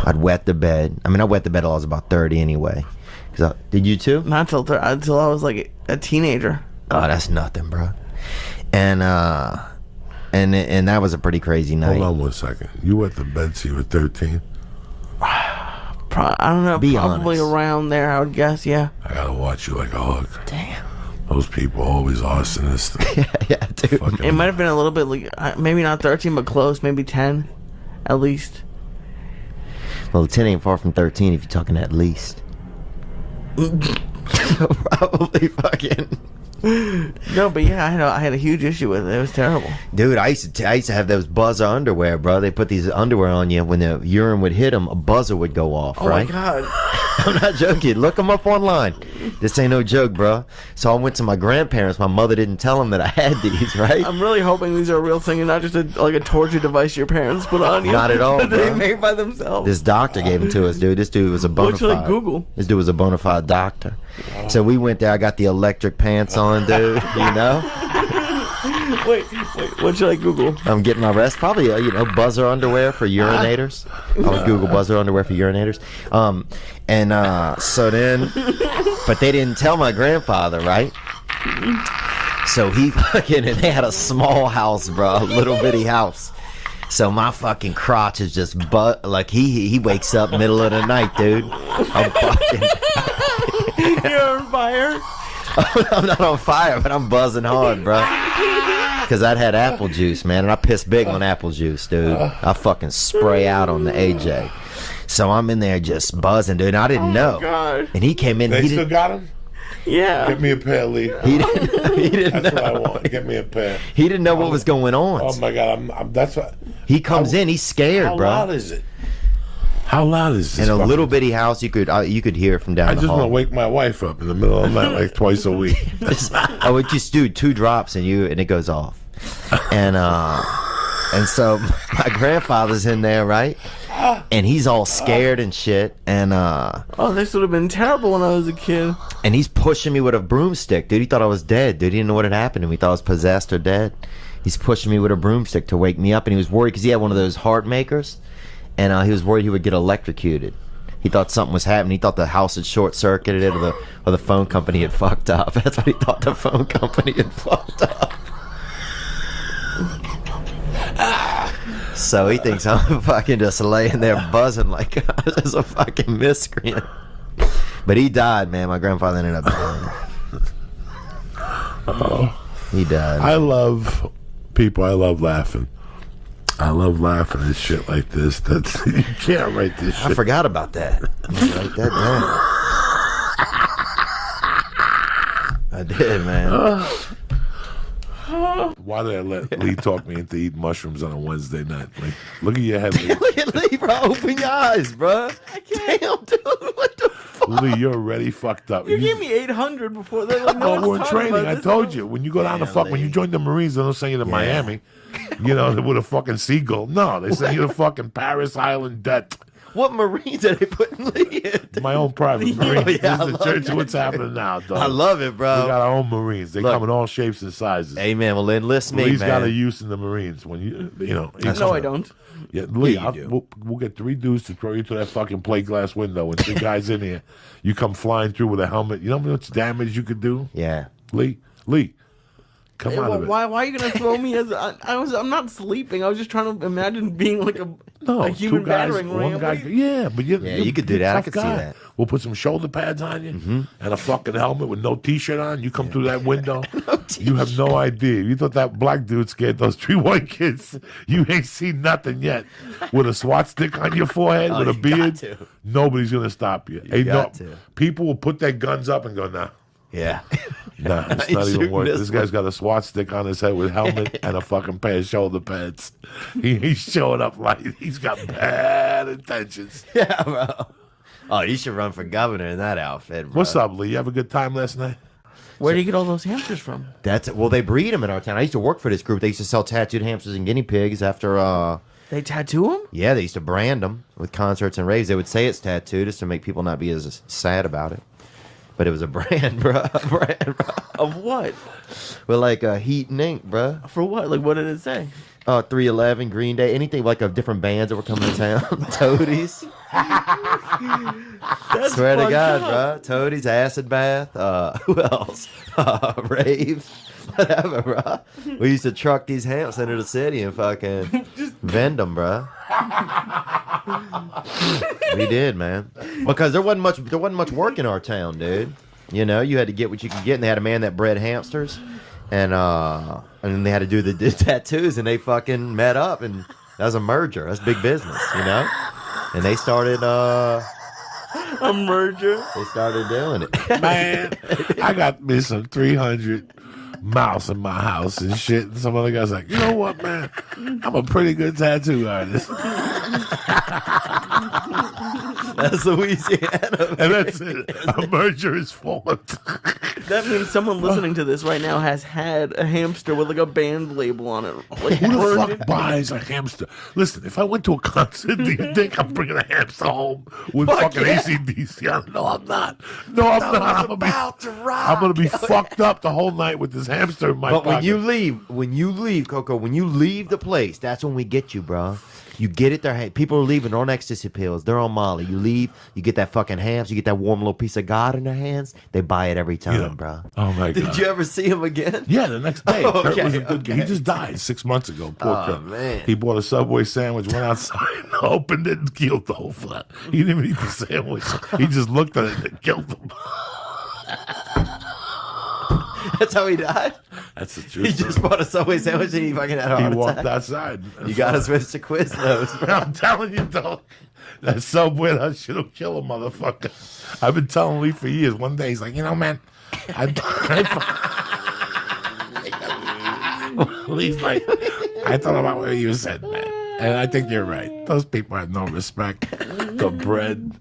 I'd wet the bed. I mean, I wet the bed till I was about 30 anyway. Did you too? Not until I was like a teenager. Oh, that's nothing, bro. And that was a pretty crazy night. Hold on 1 second. You wet the bed till you were 13? I don't know. Be probably honest. around there, I would guess. Yeah. I gotta watch you like a hawk. Damn. Those people always arsonists. Yeah, dude. Fucking- It might have been a little bit like maybe not 13, but close. Maybe 10, at least. Well, 10 ain't far from 13 if you're talking at least. Probably fucking. No, but yeah, I had a huge issue with it. It was terrible. Dude, I used to have those buzzer underwear, bro. They put these underwear on you. When the urine would hit them, a buzzer would go off, Oh right? my god. I'm not joking. Look them up online. This ain't no joke, bro. So I went to my grandparents. My mother didn't tell them that I had these, right? I'm really hoping these are a real thing and not just a torture device your parents put on you. Not at all, that they bro. made by themselves. This doctor gave them to us, dude. This dude was a bona What should I fide. Google? This dude was a bona fide doctor. So we went there. I got the electric pants on, dude. You know, Wait, what should I Google? I'm getting my rest. Probably, buzzer underwear for urinators. I would Google buzzer underwear for urinators. So then, but they didn't tell my grandfather, right? So he fucking, and they had a small house, bro, a little bitty house. So my fucking crotch is just like he wakes up middle of the night, dude. I'm fucking. You're on fire. I'm not on fire, but I'm buzzing hard, bro. Because I'd had apple juice, man, and I piss big on apple juice, dude. I fucking spray out on the AJ. So I'm in there just buzzing, dude. And I didn't know. God. And he came in. They He still didn't. got him? Yeah. Get me a pair, Lee. He didn't. He didn't That's what I know. want. Get me a pair. He didn't know what was going on. Oh my god, I'm that's what. He comes in. He's scared, How bro. loud is it? How loud is this? In a fucking- little bitty house, you could hear it from down I the just want to hall. wake my wife up in the middle of the night like twice a week. I would just do 2 drops and it goes off. And so my grandfather's in there, right? And he's all scared and shit. And Oh, this would have been terrible when I was a kid. and he's pushing me with a broomstick, dude. He thought I was dead, dude. He didn't know what had happened to me. He thought I was possessed or dead. He's pushing me with a broomstick to wake me up, and he was worried because he had one of those heart makers, and he was worried he would get electrocuted. He thought something was happening. He thought the house had short-circuited it, or the phone company had fucked up. That's what he thought. The phone company had fucked up. So he thinks I'm fucking just laying there buzzing like just a fucking miscreant. But he died, man. My grandfather ended up dying. He died. I love people. I love laughing. I love laughing at shit like this. That's you can't write this shit. I forgot about that. Write that down. I did, man. Why did I let Lee talk me into eating mushrooms on a Wednesday night? Like, look at your head, Lee. Look at Lee, bro. Open your eyes, bro. Damn, dude. What the fuck? Lee, you're already fucked up. You gave me 800 before they like, No, we're in training. I told you. When you go down Damn, when you Lee. join the Marines, they don't send you to Miami, with a fucking seagull. No, they send you to fucking Paris Island debt. What Marines are they putting Lee in? My own private Marines. Oh, yeah, I This is the love church that, of what's happening now, dog. I love it, We bro. got our own Marines. They Look. come in all shapes and sizes. Amen. Well, enlist me, Lee's got a man. use in the Marines. When No, I don't. Yeah, Lee, Yeah, you do. we'll get 3 dudes to throw you through that fucking plate glass window, and 3 guys in here. You come flying through with a helmet. You know how much damage you could do, Yeah. Lee, come out of it. Why are you gonna throw me as I'm not sleeping. I was just trying to imagine being like a human 2 guys, battering one ram. guy. What do you- Yeah, but you could do that. I tough could see guy. that. We'll put some shoulder pads on you and a fucking helmet with no t-shirt on. You come through that window. You have no idea. You thought that black dude scared those 3 white kids. You ain't seen nothing yet. With a SWAT stick on your forehead, with a you got beard, to. nobody's gonna stop you. got to. People will put their guns up and go, nah. Yeah. Nah, it's Ain't not even shooting worth it. this This guy's got a SWAT stick on his head with helmet and a fucking pair of shoulder pads. He's showing up like he's got bad intentions. Yeah, bro. Oh, you should run for governor in that outfit, bro. What's up, Lee? You have a good time last night? Where do you get all those hamsters from? Well, they breed them in our town. I used to work for this group. They used to sell tattooed hamsters and guinea pigs after, They tattoo them? yeah, they used to brand them with concerts and raves. They would say it's tattooed just to make people not be as sad about it. but it was a brand, bro. A brand, bro. Of what? With like heat and ink, bro. For what? Like, what did it say? 311, Green Day, anything like of different bands that were coming to town. Toadies. That's Swear to fucked God, up. bro. Toadies, Acid Bath. Who else? Raves. Whatever, bro. We used to truck these hamps into the city and fucking vend them, bro. We did, man. Because there wasn't much work in our town, dude. You know, you had to get what you could get, and they had a man that bred hamsters, and then they had to do the tattoos, and they fucking met up, and that was a merger. That's big business, you know. And they started A merger. they started doing it. Man, I got me some 300 mouse in my house and shit. And some other guy's like, you know what, man? I'm a pretty good tattoo artist. That's Louisiana. And that's it. A merger is formed. That means someone listening to this right now has had a hamster with like a band label on it. Like, Who the burned fuck it. buys a hamster? Listen, if I went to a concert, do you think I'm bringing a hamster home with Fuck fucking yeah. AC/DC? No, I'm not. No, I'm not. I'm gonna be fucked up the whole night with this hamster in my But pocket. when you leave, Coco, when you leave the place, that's when we get you, bro. You get it there. People are leaving. They're on ecstasy pills. They're on Molly. You leave. You get that fucking hams. You get that warm little piece of God in their hands. They buy it every time, Yeah. bro. Oh my god. Did you ever see him again? Yeah, the next day. Oh, Kurt okay, was a good guy. He okay. just died 6 months ago. Poor Oh, Kurt. man. He bought a Subway sandwich, went outside, opened it, and killed the whole flat. He didn't even eat the sandwich. He just looked at it and killed him. That's how he died. That's the truth. He just bought a Subway sandwich and he fucking had a He heart walked attack. outside. You got to switch to Quiznos, bro. I'm telling you, dog. That Subway, that shit'll kill a motherfucker. I've been telling Lee for years. One day he's like, you know, man, Lee's like, I thought about what you said, man. And I think you're right. Those people have no respect. The bread.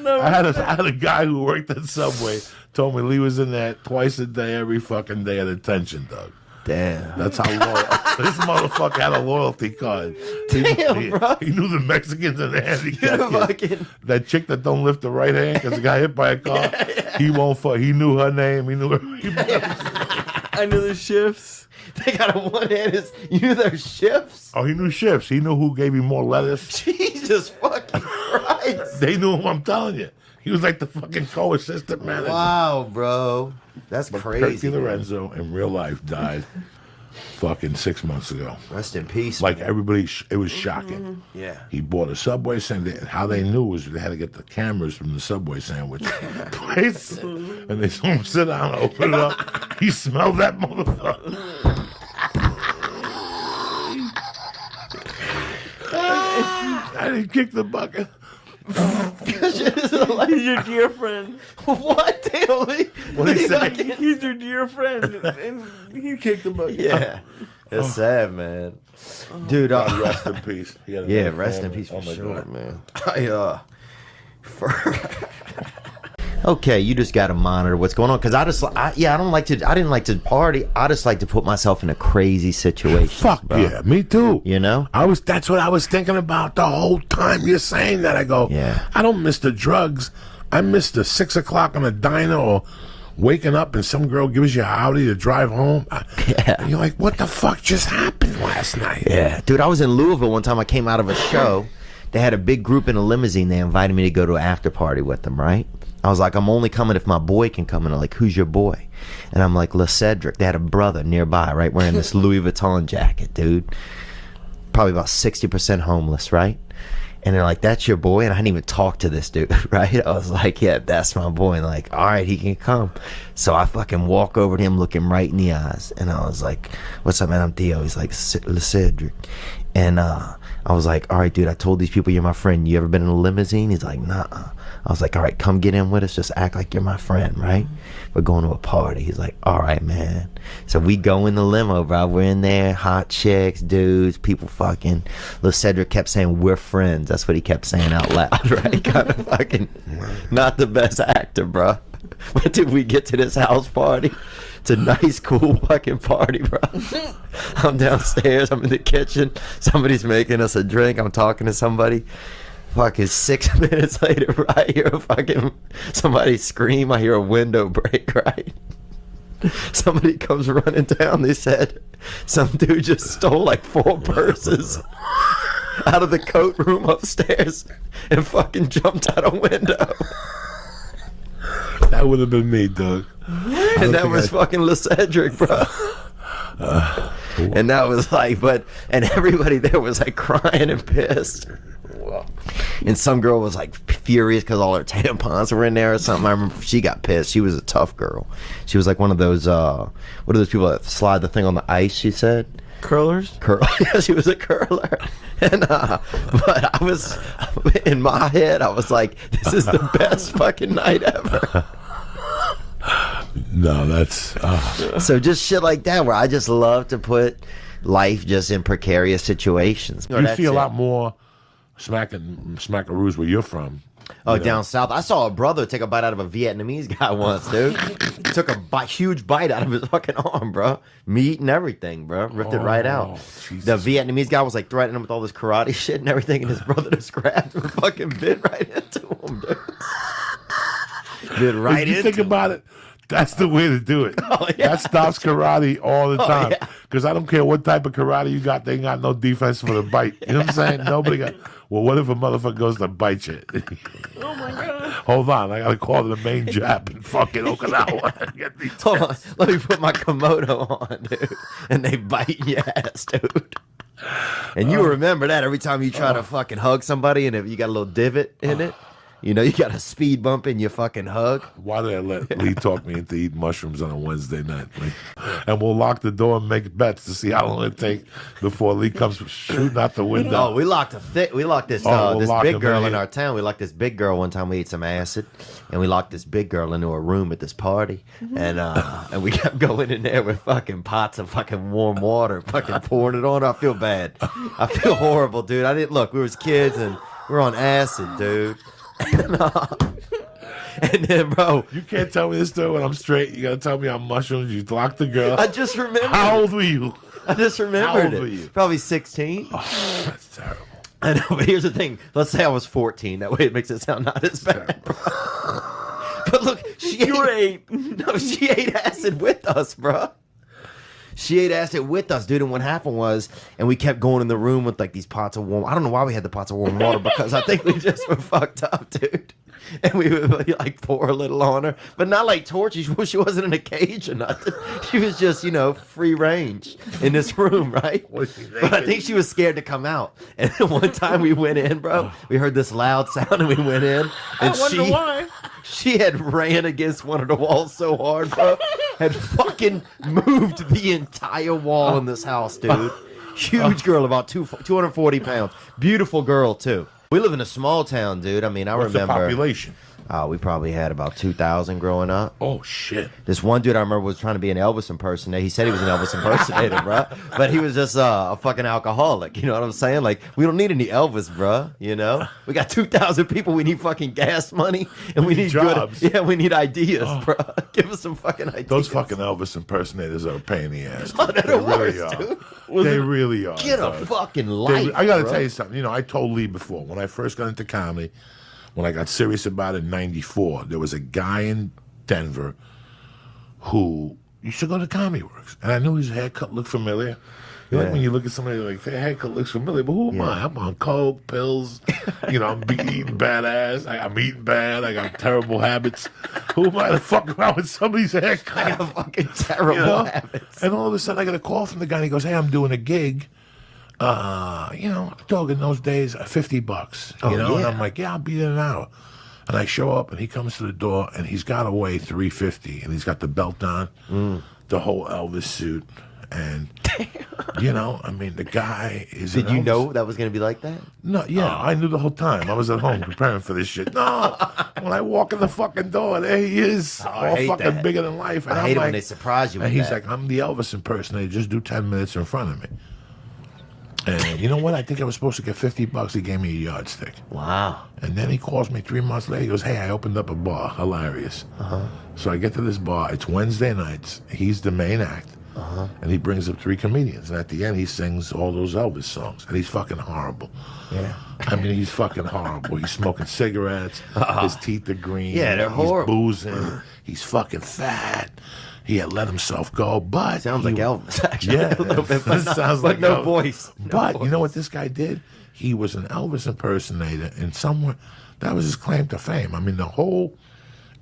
I had a guy who worked at Subway told me Lee was in there twice a day, every fucking day at attention, Doug. Damn. That's how loyal. This motherfucker had a loyalty card. Damn, bro. He knew the Mexicans and the handicapped kids. Fucking- That chick that don't lift the right hand because he got hit by a car. He won't fuck. He knew her name. He knew her. I knew the shifts. They got a one-handed. You knew their shifts? Oh, he knew shifts. He knew who gave him more lettuce. Jesus fucking Christ. They knew him. I'm telling you. He was like the fucking co-assistant manager. Wow, bro. That's But crazy. Kurt Lorenzo in real life died fucking 6 months ago. Rest in peace. Like everybody, it was shocking. Yeah. He bought a Subway sandwich. How they knew was they had to get the cameras from the Subway sandwich place, and they saw him sit down and open it up. He smelled that motherfucker. I didn't kick the bucket. He's your dear friend. What? Damn, Lee? What'd he say? He's your dear friend. And he kicked the bucket. Yeah. That's sad, man. Dude, God rest in peace. He had a yeah, nice rest in family. peace for Oh my sure, God. man. Okay, you just got to monitor what's going on because I didn't like to party. I just like to put myself in a crazy situation. Fuck bro. yeah, me too. You know? That's what I was thinking about the whole time you're saying that. I go, Yeah. I don't miss the drugs. I miss the 6 o'clock on a diner or waking up and some girl gives you a Audi to drive home. Yeah. And you're like, what the fuck just happened last night? Yeah, dude, I was in Louisville one time. I came out of a show. They had a big group in a limousine. They invited me to go to an after party with them, right? I was like, I'm only coming if my boy can come. And they're like, who's your boy? And I'm like, Le Cedric. They had a brother nearby, right, wearing this Louis Vuitton jacket, dude. Probably about 60% homeless, right? And they're like, that's your boy? And I hadn't even talked to this dude, right? I was like, yeah, that's my boy. And like, all right, he can come. So I fucking walk over to him, look him right in the eyes. And I was like, what's up, man? I'm Theo. He's like, Le Cedric. And I was like, all right, dude, I told these people you're my friend. You ever been in a limousine? He's like, nah. I was like, all right, come get in with us. Just act like you're my friend, right? We're going to a party. He's like, all right, man. So we go in the limo, bro. We're in there, hot chicks, dudes, people fucking. Lil Cedric kept saying, we're friends. That's what he kept saying out loud, right? Kind of fucking not the best actor, bro. But did we get to this house party? It's a nice, cool fucking party, bro. I'm downstairs. I'm in the kitchen. Somebody's making us a drink. I'm talking to somebody. Fucking 6 minutes later, I hear a fucking somebody scream. I hear a window break, right? Somebody comes running down. They said some dude just stole like 4 purses out of the coat room upstairs and fucking jumped out a window. That would have been me, Doug. And that was fucking LeCedric, bro. And that was like, and everybody there was like crying and pissed. And some girl was like furious because all her tampons were in there or something. I remember she got pissed. She was a tough girl. She was like one of those, what are those people that slide the thing on the ice, she said? Curlers? Yeah, she was a curler. And, but I was, in my head, I was like, this is the best fucking night ever. No, that's... So just shit like that where I just love to put life just in precarious situations. You see a lot more smackaroos where you're from. Oh, down south. I saw a brother take a bite out of a Vietnamese guy once, dude. He took a huge bite out of his fucking arm, bro. Meat and everything, bro. Ripped it right out. Jesus. The Vietnamese guy was like threatening him with all this karate shit and everything, and his brother just grabbed him and fucking bit right into him, dude. Bit right If you into think him. about it, that's the way to do it. Oh, yeah. That stops karate all the time. yeah. Because I don't care what type of karate you got, they ain't got no defense for the bite. You know what I'm saying? Nobody got... Well, what if a motherfucker goes to bite you? Oh my god. Hold on, I gotta call the main Jap in fucking Okinawa and get these. Hold on. Let me put my Komodo on, dude. And they bite your ass, dude. And you remember that every time you try to fucking hug somebody and if you got a little divot in it, you know, you got a speed bump in your fucking hug. Why did I let Lee talk me into eating mushrooms on a Wednesday night? Like, and we'll lock the door and make bets to see how long it takes before Lee comes shooting out the window. Oh, we locked this we'll this lock big him girl in in here. our town. We locked this big girl one time. We ate some acid, and we locked this big girl into a room at this party, and we kept going in there with fucking pots of fucking warm water, fucking pouring it on her. I feel bad. I feel horrible, dude. I didn't look. We was kids and we were on acid, dude. And then, bro, You can't tell me this story when I'm straight. You gotta tell me on mushrooms. You locked the girl. I just remembered. How old were you? I just remembered old it. were you? Probably 16. Oh, that's terrible. I know, but here's the thing. Let's say I was 14. That way it makes it sound not as bad, bro. But look, You were 8. No, she ate acid with us, bro. She ate acid with us, dude. And what happened was, and we kept going in the room with like these pots of warm. I don't know why we had the pots of warm water because I think we just were fucked up, dude. And we would like pour a little on her, but not like torture. She wasn't in a cage or nothing. She was just, you know, free range in this room, right? Was she But I think she was scared to come out. And then one time we went in, bro. We heard this loud sound and we went in, and I wonder why. she had ran against one of the walls so hard, bro. Had fucking moved the entire wall in this house, dude. Huge girl, about 240 pounds. Beautiful girl, too. We live in a small town, dude. I mean, I What's remember. the population? We probably had about 2,000 growing up. Oh shit! This one dude I remember was trying to be an Elvis impersonator. He said he was an Elvis impersonator, bro. But he was just a fucking alcoholic. You know what I'm saying? Like, we don't need any Elvis, bro. You know? We got 2,000 people. We need fucking gas money. And we need jobs. good... Yeah, we need ideas, bro. Give us some fucking ideas. Those fucking Elvis impersonators are a pain in the ass. Oh, they're the really worst, are. dude. They really are. Get a dog. fucking life, I got to bro. tell you something. You know, I told Lee before when I first got into comedy, when I got serious about it in '94, there was a guy in Denver who used to go to Comedy Works, and I knew his haircut looked familiar. You know, like when you look at somebody like their haircut looks familiar, but who am I? I'm on coke, pills. You know, I'm eating badass. I'm eating bad. I got terrible habits. Who am I to fuck around with somebody's haircut? I got fucking terrible You know? habits. And all of a sudden, I get a call from the guy. And he goes, "Hey, I'm doing a gig. You know, dog, in those days, $50. You know, and yeah. I'm like, yeah, I'll be there in an hour." And I show up, and he comes to the door, and he's got to weigh $350, and he's got the belt on, the whole Elvis suit, and you know, I mean, the guy is. Did you Elvis. know that was going to be like that? No, yeah, I knew the whole time. I was at home preparing for this shit. No, when I walk in the fucking door, there he is, I all hate fucking that. bigger than life. And I I'm hate it when like- they surprise you And with he's that. like, "I'm the Elvis impersonator. Just do 10 minutes in front of me." And you know what? I think I was supposed to get $50. He gave me a yardstick. Wow. And then he calls me 3 months later. He goes, "Hey, I opened up a bar." Hilarious. So I get to this bar. It's Wednesday nights. He's the main act. And he brings up 3 comedians, and at the end he sings all those Elvis songs, and he's fucking horrible. Yeah. I mean, he's fucking horrible. He's smoking cigarettes. His teeth are green. Yeah, they're horrible. He's boozing. He's fucking fat. He had let himself go, but Sounds like Elvis, actually. Yeah, a little bit, but sounds but like no Elvis. voice. No But voice. you know what this guy did? He was an Elvis impersonator, and somewhere that was his claim to fame. I mean, the whole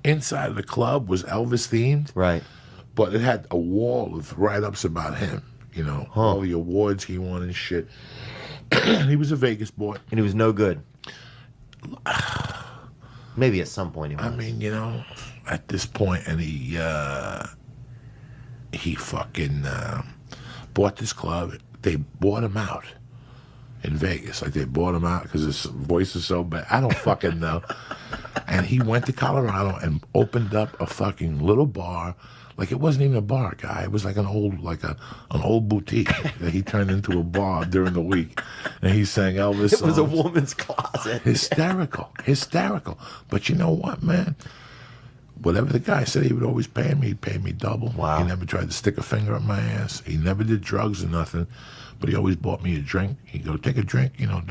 inside of the club was Elvis themed, Right. but it had a wall of write-ups about him. You know, all the awards he won and shit. He was a Vegas boy. And he was no good. Maybe at some point he was. I mean, you know, at this point, and he fucking bought this club. They bought him out in Vegas. Like, they bought him out because his voice is so bad. I don't fucking know. And he went to Colorado and opened up a fucking little bar. Like, it wasn't even a bar, guy. It was like an old boutique that he turned into a bar during the week. And he sang Elvis songs. It was a woman's closet. Hysterical. But you know what, man? Whatever the guy said he would always pay me, he'd pay me double. Wow. He never tried to stick a finger up my ass. He never did drugs or nothing. But he always bought me a drink. He'd go, take a drink. You know,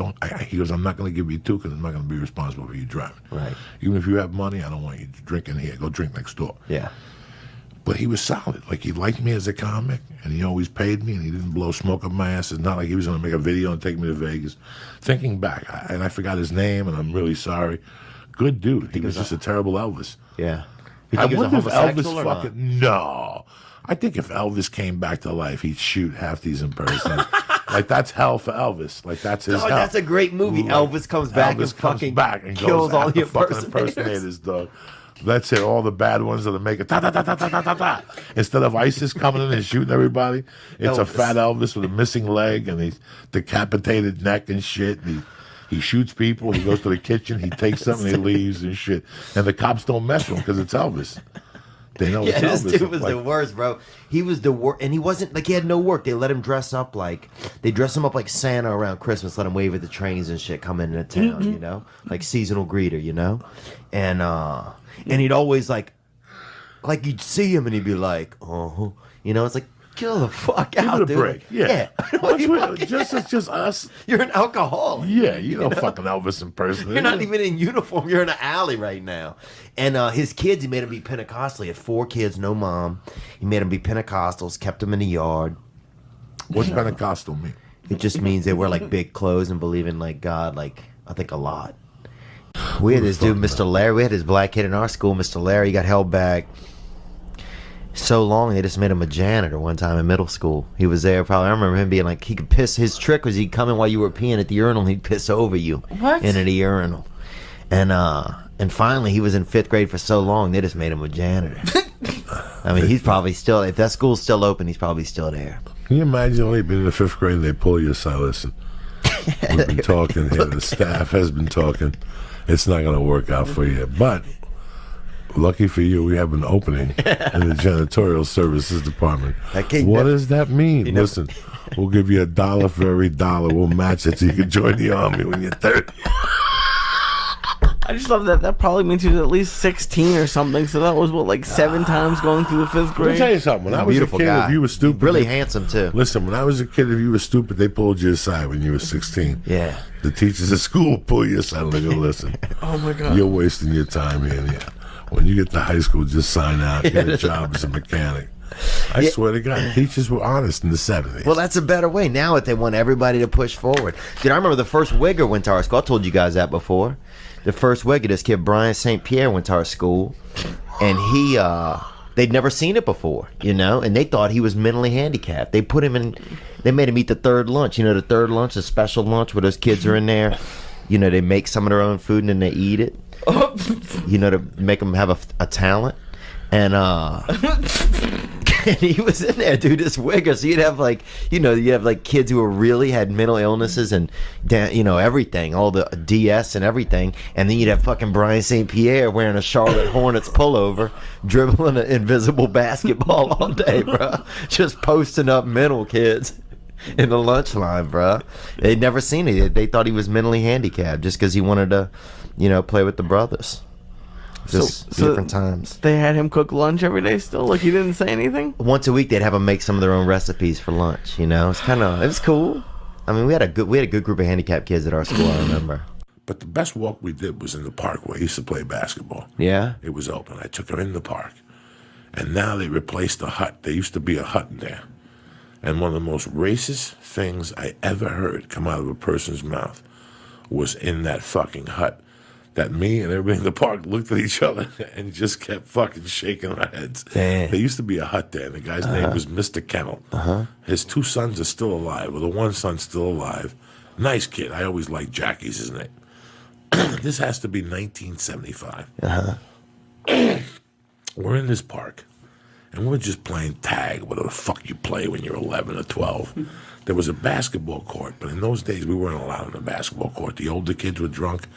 he goes, I'm not going to give you 2 because I'm not going to be responsible for you driving. Right. Even if you have money, I don't want you drinking here. Go drink next door. Yeah. But he was solid. Like, he liked me as a comic, and he always paid me, and he didn't blow smoke up my ass. It's not like he was going to make a video and take me to Vegas. Thinking back, and I forgot his name, and I'm really sorry. Good dude. He was just a terrible Elvis. Yeah. You I think he was a wonder if homosexual Elvis or not? fucking... No. I think if Elvis came back to life, he'd shoot half these impersonators. Like, that's hell for Elvis. Like, that's his Oh, hell. that's a great movie. Elvis comes back and fucking kills all the impersonators, dog. That's it. All the bad ones that are making ta ta ta ta ta ta ta ta. Instead of ISIS coming in and shooting everybody, it's a fat Elvis with a missing leg and he's decapitated neck and shit. And he shoots people. He goes to the kitchen. He takes something. He leaves and shit. And the cops don't mess with him because it's Elvis. They know it's this Elvis. dude was the worst, bro. He was the worst, and he wasn't like he had no work. They let him dress up like they dress him up like Santa around Christmas. Let him wave at the trains and shit coming into town, you know, like seasonal greeter, you know, and he'd always like you'd see him and he'd be like, you know, it's like chill the fuck out, Give it a dude. break. Yeah. It's just us. You're an alcoholic. Yeah, you know, fucking Elvis impersonator. You're not even in uniform. You're in an alley right now. And his kids, he made them be Pentecostal. He had 4 kids, no mom. He made them be Pentecostals, kept them in the yard. What's Pentecostal mean? It just means they wear like big clothes and believe in like God, like I think a lot. We had this dude, Mr. Larry. We had this black kid in our school, Mr. Larry. He got held back so long they just made him a janitor one time in middle school. He was there probably. I remember him being like, he could piss. His trick was he'd come in while you were peeing at the urinal and he'd piss over you into the urinal. And finally he was in 5th grade for so long they just made him a janitor. I mean, he's probably still, if that school's still open, he's probably still there. Can you imagine only being in the 5th grade and they pull you aside? Listen, we've been talking here. The staff has been talking. It's not going to work out for you. But lucky for you, we have an opening in the janitorial services department. What does that mean? Listen, we'll give you $1 for every $1. We'll match it so you can join the army when you're 30. I just love that. That probably means he was at least 16 or something. So that was what, like 7 times going through the 5th Let me grade. tell you something. When I was a Beautiful kid, guy. if you were stupid, Really handsome too. Listen, when I was a kid, if you were stupid, they pulled you aside when you were 16. Yeah. The teachers at school will pull you aside and they go, listen, Oh my god. you're wasting your time here. Yeah. When you get to high school, just sign out, get a job as a mechanic. I swear to God, teachers were honest in the 70s. Well, that's a better way. Now they want everybody to push forward. Dude, I remember the first Wigger went to our school. I told you guys that before. The first Wigger, this kid, Brian St. Pierre, went to our school. And they'd never seen it before, you know, and they thought he was mentally handicapped. They put him in, they made him eat the third lunch. You know, the third lunch, the special lunch where those kids are in there. You know, they make some of their own food and then they eat it. You know, to make them have a talent. And and he was in there, dude, this Wigger. So you'd have like, you know, you have like kids who were really had mental illnesses and, you know, everything, all the DS and everything. And then you'd have fucking Brian St. Pierre wearing a Charlotte Hornets pullover, dribbling an invisible basketball all day, bro. Just posting up mental kids in the lunch line, bro. They'd never seen it. They thought he was mentally handicapped just because he wanted to, you know, play with the brothers. Just So- different times. They had him cook lunch every day still? Like, he didn't say anything? Once a week, they'd have them make some of their own recipes for lunch. You know, it was cool. I mean, we had a good group of handicapped kids at our school. I remember. But the best walk we did was in the park where I used to play basketball. Yeah. It was open. I took her in the park. And now they replaced the hut. There used to be a hut in there. And one of the most racist things I ever heard come out of a person's mouth was in that fucking hut. That me and everybody in the park looked at each other and just kept fucking shaking our heads. Damn. There used to be a hut there, and the guy's name was Mr. Kennel. His 2 sons are still alive. Well, the one son's still alive. Nice kid. I always liked Jackie's his name. This has to be 1975. We're in this park, and we're just playing tag, whatever the fuck you play when you're 11 or 12. There was a basketball court, but in those days, we weren't allowed on the basketball court. The older kids were drunk,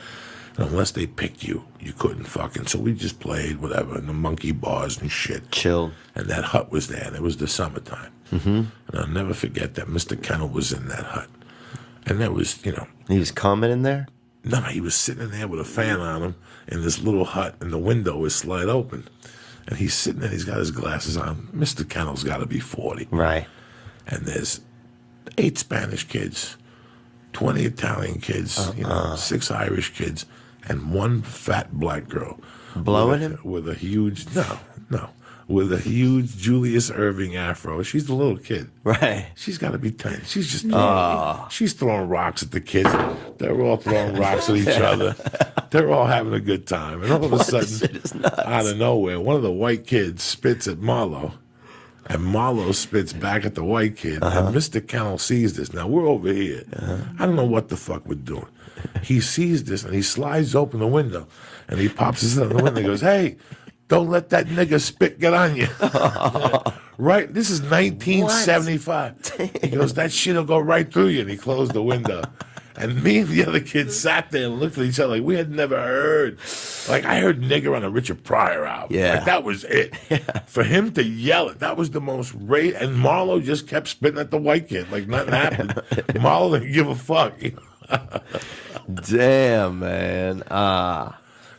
and unless they picked you, you couldn't fucking. So we just played, whatever, in the monkey bars and shit. Chilled. And that hut was there, and it was the summertime. And I'll never forget that Mr. Kennel was in that hut. And that was, He was coming in there. no, he was sitting in there with a fan on him in this little hut, and the window was slide open. And he's sitting there, he's got his glasses on. Mr. Kennel's got to be 40. Right. And there's 8 Spanish kids, 20 Italian kids, 6 Irish kids, and 1 fat black girl. Blowing with him? With a huge, with a huge Julius Irving afro. She's the little kid. Right. She's got to be 10. She's just she's throwing rocks at the kids. They're all throwing rocks at each other. They're all having a good time. And all of a sudden, out of nowhere, one of the white kids spits at Marlo. And Marlo spits back at the white kid. And Mr. Kennel sees this. Now, we're over here. I don't know what the fuck we're doing. He sees this, and he slides open the window. And he pops his head on the window and goes, hey, don't let that nigga spit get on you. Right? This is 1975. He goes, that shit'll go right through you. And he closed the window. And me and the other kids sat there and looked at each other like we had never heard. Like, I heard nigger on a Richard Pryor album. Yeah. Like, that was it. For him to yell it, that was the most and Marlo just kept spitting at the white kid like nothing happened. Marlo didn't give a fuck. Damn, man.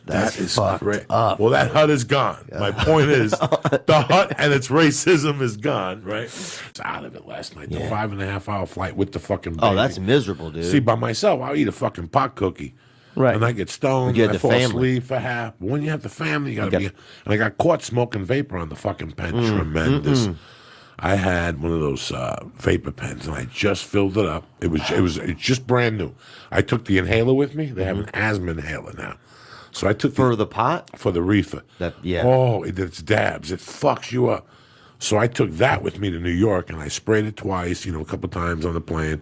That is fucked great. up. Well, that hut is gone. My point is, the hut and its racism is gone, right? It's out of it last night. The 5.5 hour flight with the fucking baby. Oh, that's miserable, dude. See, by myself, I'll eat a fucking pot cookie. Right. And I get stoned, You had and I the fall family. asleep for half. But when you have the family, you gotta be. And I got caught smoking vapor on the fucking pen. Tremendous. I had one of those vapor pens, and I just filled it up. It's just brand new. I took the inhaler with me. They have an asthma inhaler now. So I took For the pot? for the reefer. Yeah. Oh, it's dabs. It fucks you up. So I took that with me to New York, and I sprayed it twice, a couple times on the plane,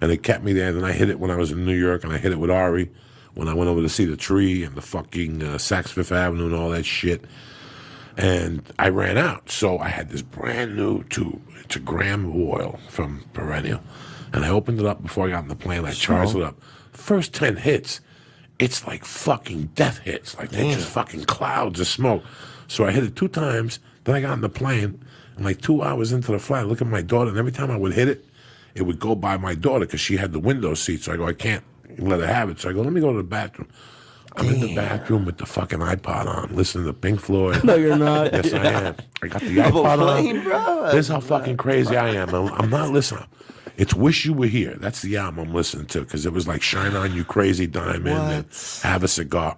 and it kept me there. Then I hit it when I was in New York, and I hit it with Ari when I went over to see the tree and the fucking Saks Fifth Avenue and all that shit. And I ran out. So I had this brand new tube. It's a gram of oil from Perennial. And I opened it up before I got on the plane. I charged it up. First 10 hits, it's like fucking death hits. Like they're just fucking clouds of smoke. So I hit it 2 times. Then I got on the plane. And like 2 hours into the flight, I look at my daughter. And every time I would hit it, it would go by my daughter because she had the window seat. So I go, I can't let her have it. So I go, let me go to the bathroom. I'm in the bathroom with the fucking iPod on, listening to Pink Floyd. No, you're not. Yes, I am. I got the iPod plane, on. bro. This is how fucking crazy I am. I'm not listening. It's "Wish You Were Here." That's the album I'm listening to because it was like "Shine On You, Crazy Diamond" and "Have a Cigar."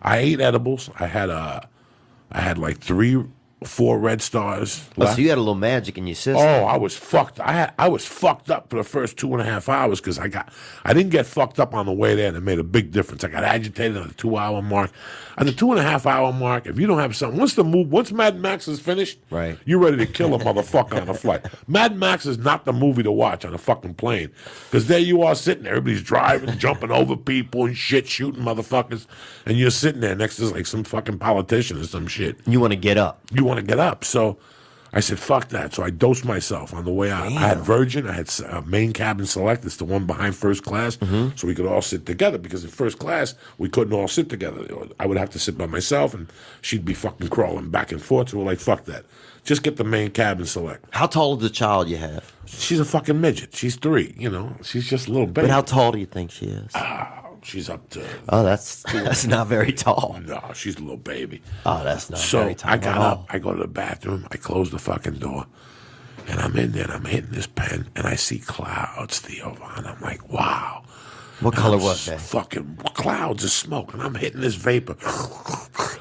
I ate edibles. I had like 3 4 red stars Oh, left. so you had a little magic in your system. Oh, I was fucked. I was fucked up for the first 2.5 hours because I didn't get fucked up on the way there, and it made a big difference. I got agitated at the 2-hour mark. At the 2.5 hour mark, if you don't have something, once Mad Max is finished, Right. you're ready to kill a motherfucker on a flight. Mad Max is not the movie to watch on a fucking plane because there you are sitting there, everybody's driving, jumping over people and shit, shooting motherfuckers, and you're sitting there next to like some fucking politician or some shit. You want to get up. You want to get up. So I said, fuck that. So I dosed myself on the way out. I had Virgin. I had main cabin select. It's the one behind first class. So we could all sit together because in first class, we couldn't all sit together. I would have to sit by myself and she'd be fucking crawling back and forth. So we're like, fuck that. Just get the main cabin select. How tall is the child you have? She's a fucking midget. She's 3, She's just a little baby. But how tall do you think she is? She's up to. Oh, that's not very tall. No, she's a little baby. Oh, that's not So very tall. I got at all. up. I go to the bathroom. I close the fucking door. And I'm in there, and I'm hitting this pen, and I see clouds, Theo Von. I'm like, wow. What And color I'm was that? Fucking clouds of smoke, and I'm hitting this vapor,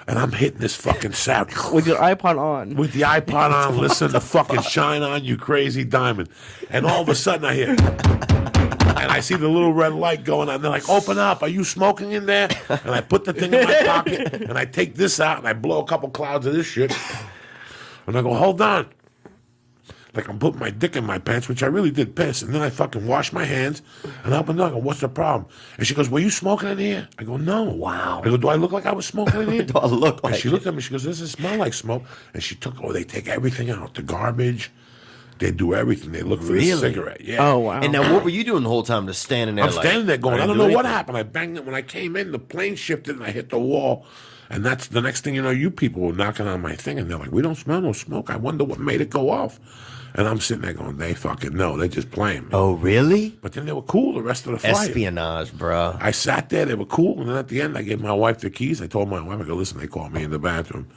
and I'm hitting this fucking sound With your iPod on. with the iPod on, listen to fucking Shine On, You Crazy Diamond, and all of a sudden I hear, and I see the little red light going on. They're like, "Open up! Are you smoking in there?" And I put the thing in my pocket, and I take this out, and I blow a couple clouds of this shit, and I go, "Hold on." Like I'm putting my dick in my pants, which I really did piss. And then I fucking wash my hands and I open the door. I go, what's the problem? And she goes, were you smoking in here? I go, no. Wow. I go, do I look like I was smoking in here? Do I look And like she looked at me, she goes, does it smell like smoke? And she took, they take everything out. The garbage, they do everything. They look for the Really? cigarette. Yeah. Oh, wow. And now, what were you doing the whole time? Just standing there? I'm standing there going, I don't didn't know do what anything. happened. I banged it. When I came in, the plane shifted and I hit the wall. And that's the next thing you know, you people were knocking on my thing and they're like, we don't smell no smoke. I wonder what made it go off. And I'm sitting there going, they fucking know. They're just playing me. Oh, really? But then they were cool the rest of the flight. Espionage, bro. I sat there, they were cool, and then at the end I gave my wife the keys. I told my wife, I go, listen, they called me in the bathroom.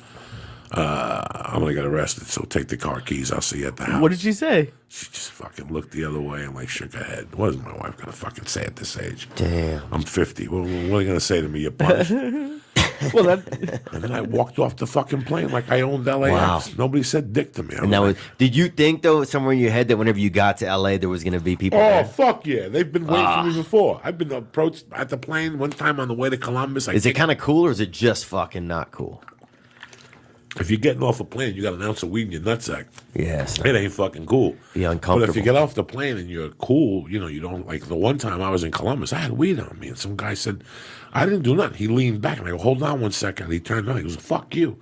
I'm gonna get arrested, so take the car keys, I'll see you at the house. What did she say? She just fucking looked the other way and like shook her head. What is my wife gonna fucking say at this age? Damn. I'm 50. What are you gonna say to me? You're punished. Well, that And then I walked off the fucking plane like I owned LAX. Wow. Nobody said dick to me. I And that like, was. Did you think though, somewhere in your head, that whenever you got to LA, there was gonna be people oh, there? fuck yeah. They've been waiting for me before. I've been approached at the plane one time on the way to Columbus. Is it kind of cool or is it just fucking not cool? If you're getting off a plane, you got an ounce of weed in your nutsack. Yes. It ain't fucking cool. Be But if uncomfortable. you get off the plane and you're cool, you know, you don't, like the one time I was in Columbus, I had weed on me, and some guy said, I didn't do nothing. He leaned back, and I go, hold on one second. He turned around, he goes, fuck you.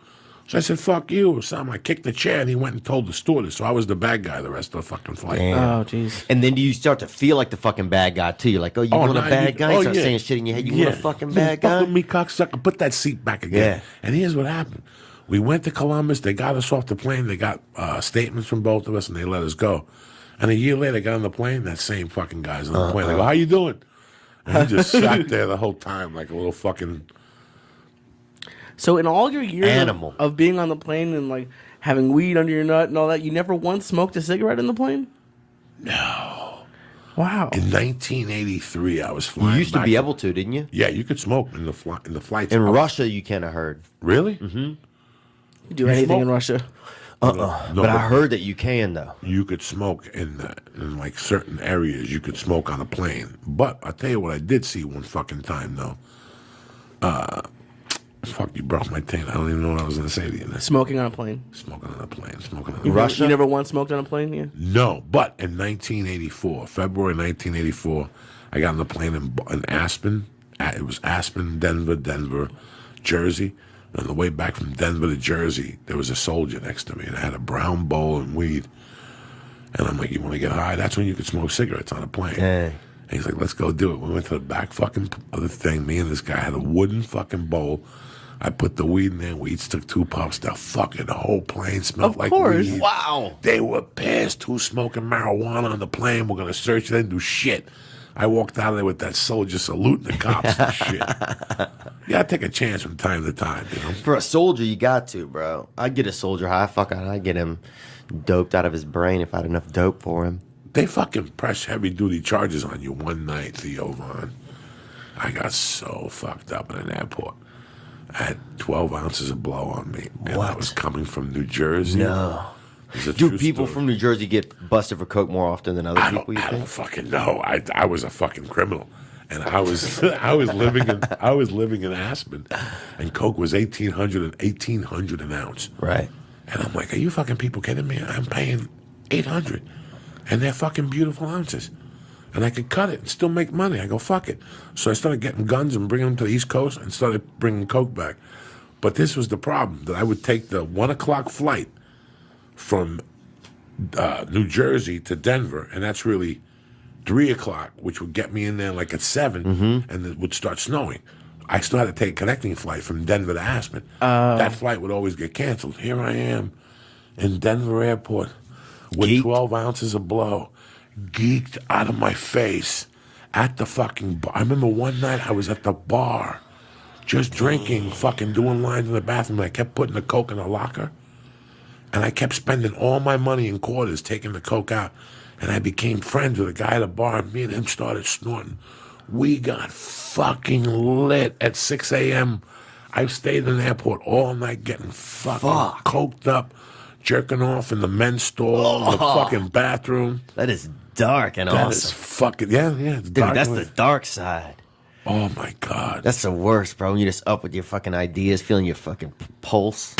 So I said, fuck you, or something. I kicked the chair, and he went and told the stewardess. So I was the bad guy the rest of the fucking flight. Damn. oh, jeez. And then do you start to feel like the fucking bad guy too? You're like, oh, you want a nah, bad guy? You start yeah. saying shit in your head. You want a fucking bad Fuck guy? with me, cocksucker. Put that seat back again. Yeah. And here's what happened. We went to Columbus. They got us off the plane. They got statements from both of us, and they let us go. And a year later, I got on the plane. That same fucking guy's on the plane. I go, how you doing? And he just sat there the whole time like a little fucking... So in all your years Animal. of being on the plane and like having weed under your nut and all that, you never once smoked a cigarette in the plane? No. Wow. In 1983, I was flying You used to back be from- able to, didn't you? Yeah, you could smoke in the flights. In Russia, you kind of heard. Really? Mm-hmm. You do anything smoke? in Russia? No, But I heard that you can though. you could smoke in like certain areas. You could smoke on a plane. But I'll tell you what I did see one fucking time though. Fuck, you broke my taint. I don't even know what I was gonna say to you. Smoking on a plane. Smoking on a plane. Smoking on a You plane. Russia? You never once smoked on a plane? Yeah. No, but in 1984, February 1984, I got on the plane in Aspen. It was Aspen, Denver, Jersey. And on the way back from Denver to Jersey, there was a soldier next to me, and I had a brown bowl and weed. And I'm like, you want to get high? That's when you could smoke cigarettes on a plane. Dang. And he's like, let's go do it. We went to the back fucking of the thing. Me and this guy had a wooden fucking bowl. I put the weed in there. We each took 2 puffs. The whole plane smelled Of like course. weed. Wow. They were pissed. Who's smoking marijuana on the plane? We're going to search. They didn't do shit. I walked out of there with that soldier saluting the cops and shit. You got to take a chance from time to time, you know? For a soldier, you got to, bro. I'd get a soldier high. Fuck, I'd get him doped out of his brain if I had enough dope for him. They fucking press heavy-duty charges on you one night, Theo Von. I got so fucked up in an airport. I had 12 ounces of blow on me. And I What? was coming from New Jersey. No. It's a Do true people story. from New Jersey get busted for coke more often than other people? You I don't think? fucking know. I was a fucking criminal, and I was living in Aspen, and coke was 1800 an ounce. Right. And I'm like, are you fucking people kidding me? I'm paying 800, and they're fucking beautiful ounces, and I could cut it and still make money. I go fuck it. So I started getting guns and bringing them to the East Coast and started bringing coke back. But this was the problem, that I would take the 1 o'clock flight from New Jersey to Denver, and that's really 3 o'clock, which would get me in there like at 7, and it would start snowing. I still had to take a connecting flight from Denver to Aspen. That flight would always get canceled. Here I am in Denver airport with Geeked. 12 ounces of blow, geeked out of my face. at the fucking bar. I remember one night I was at the bar, just drinking, fucking doing lines in the bathroom. I kept putting the coke in the locker, and I kept spending all my money in quarters, taking the coke out. And I became friends with a guy at the bar, and me and him started snorting. We got fucking lit at 6 a.m. I stayed in the airport all night getting fucking coked up, jerking off in the men's stall, in the fucking bathroom. That is dark and That is awesome. fucking, yeah. It's Dude, dark. that's the dark side. Oh my God. That's the worst, bro. When you're just up with your fucking ideas, feeling your fucking pulse.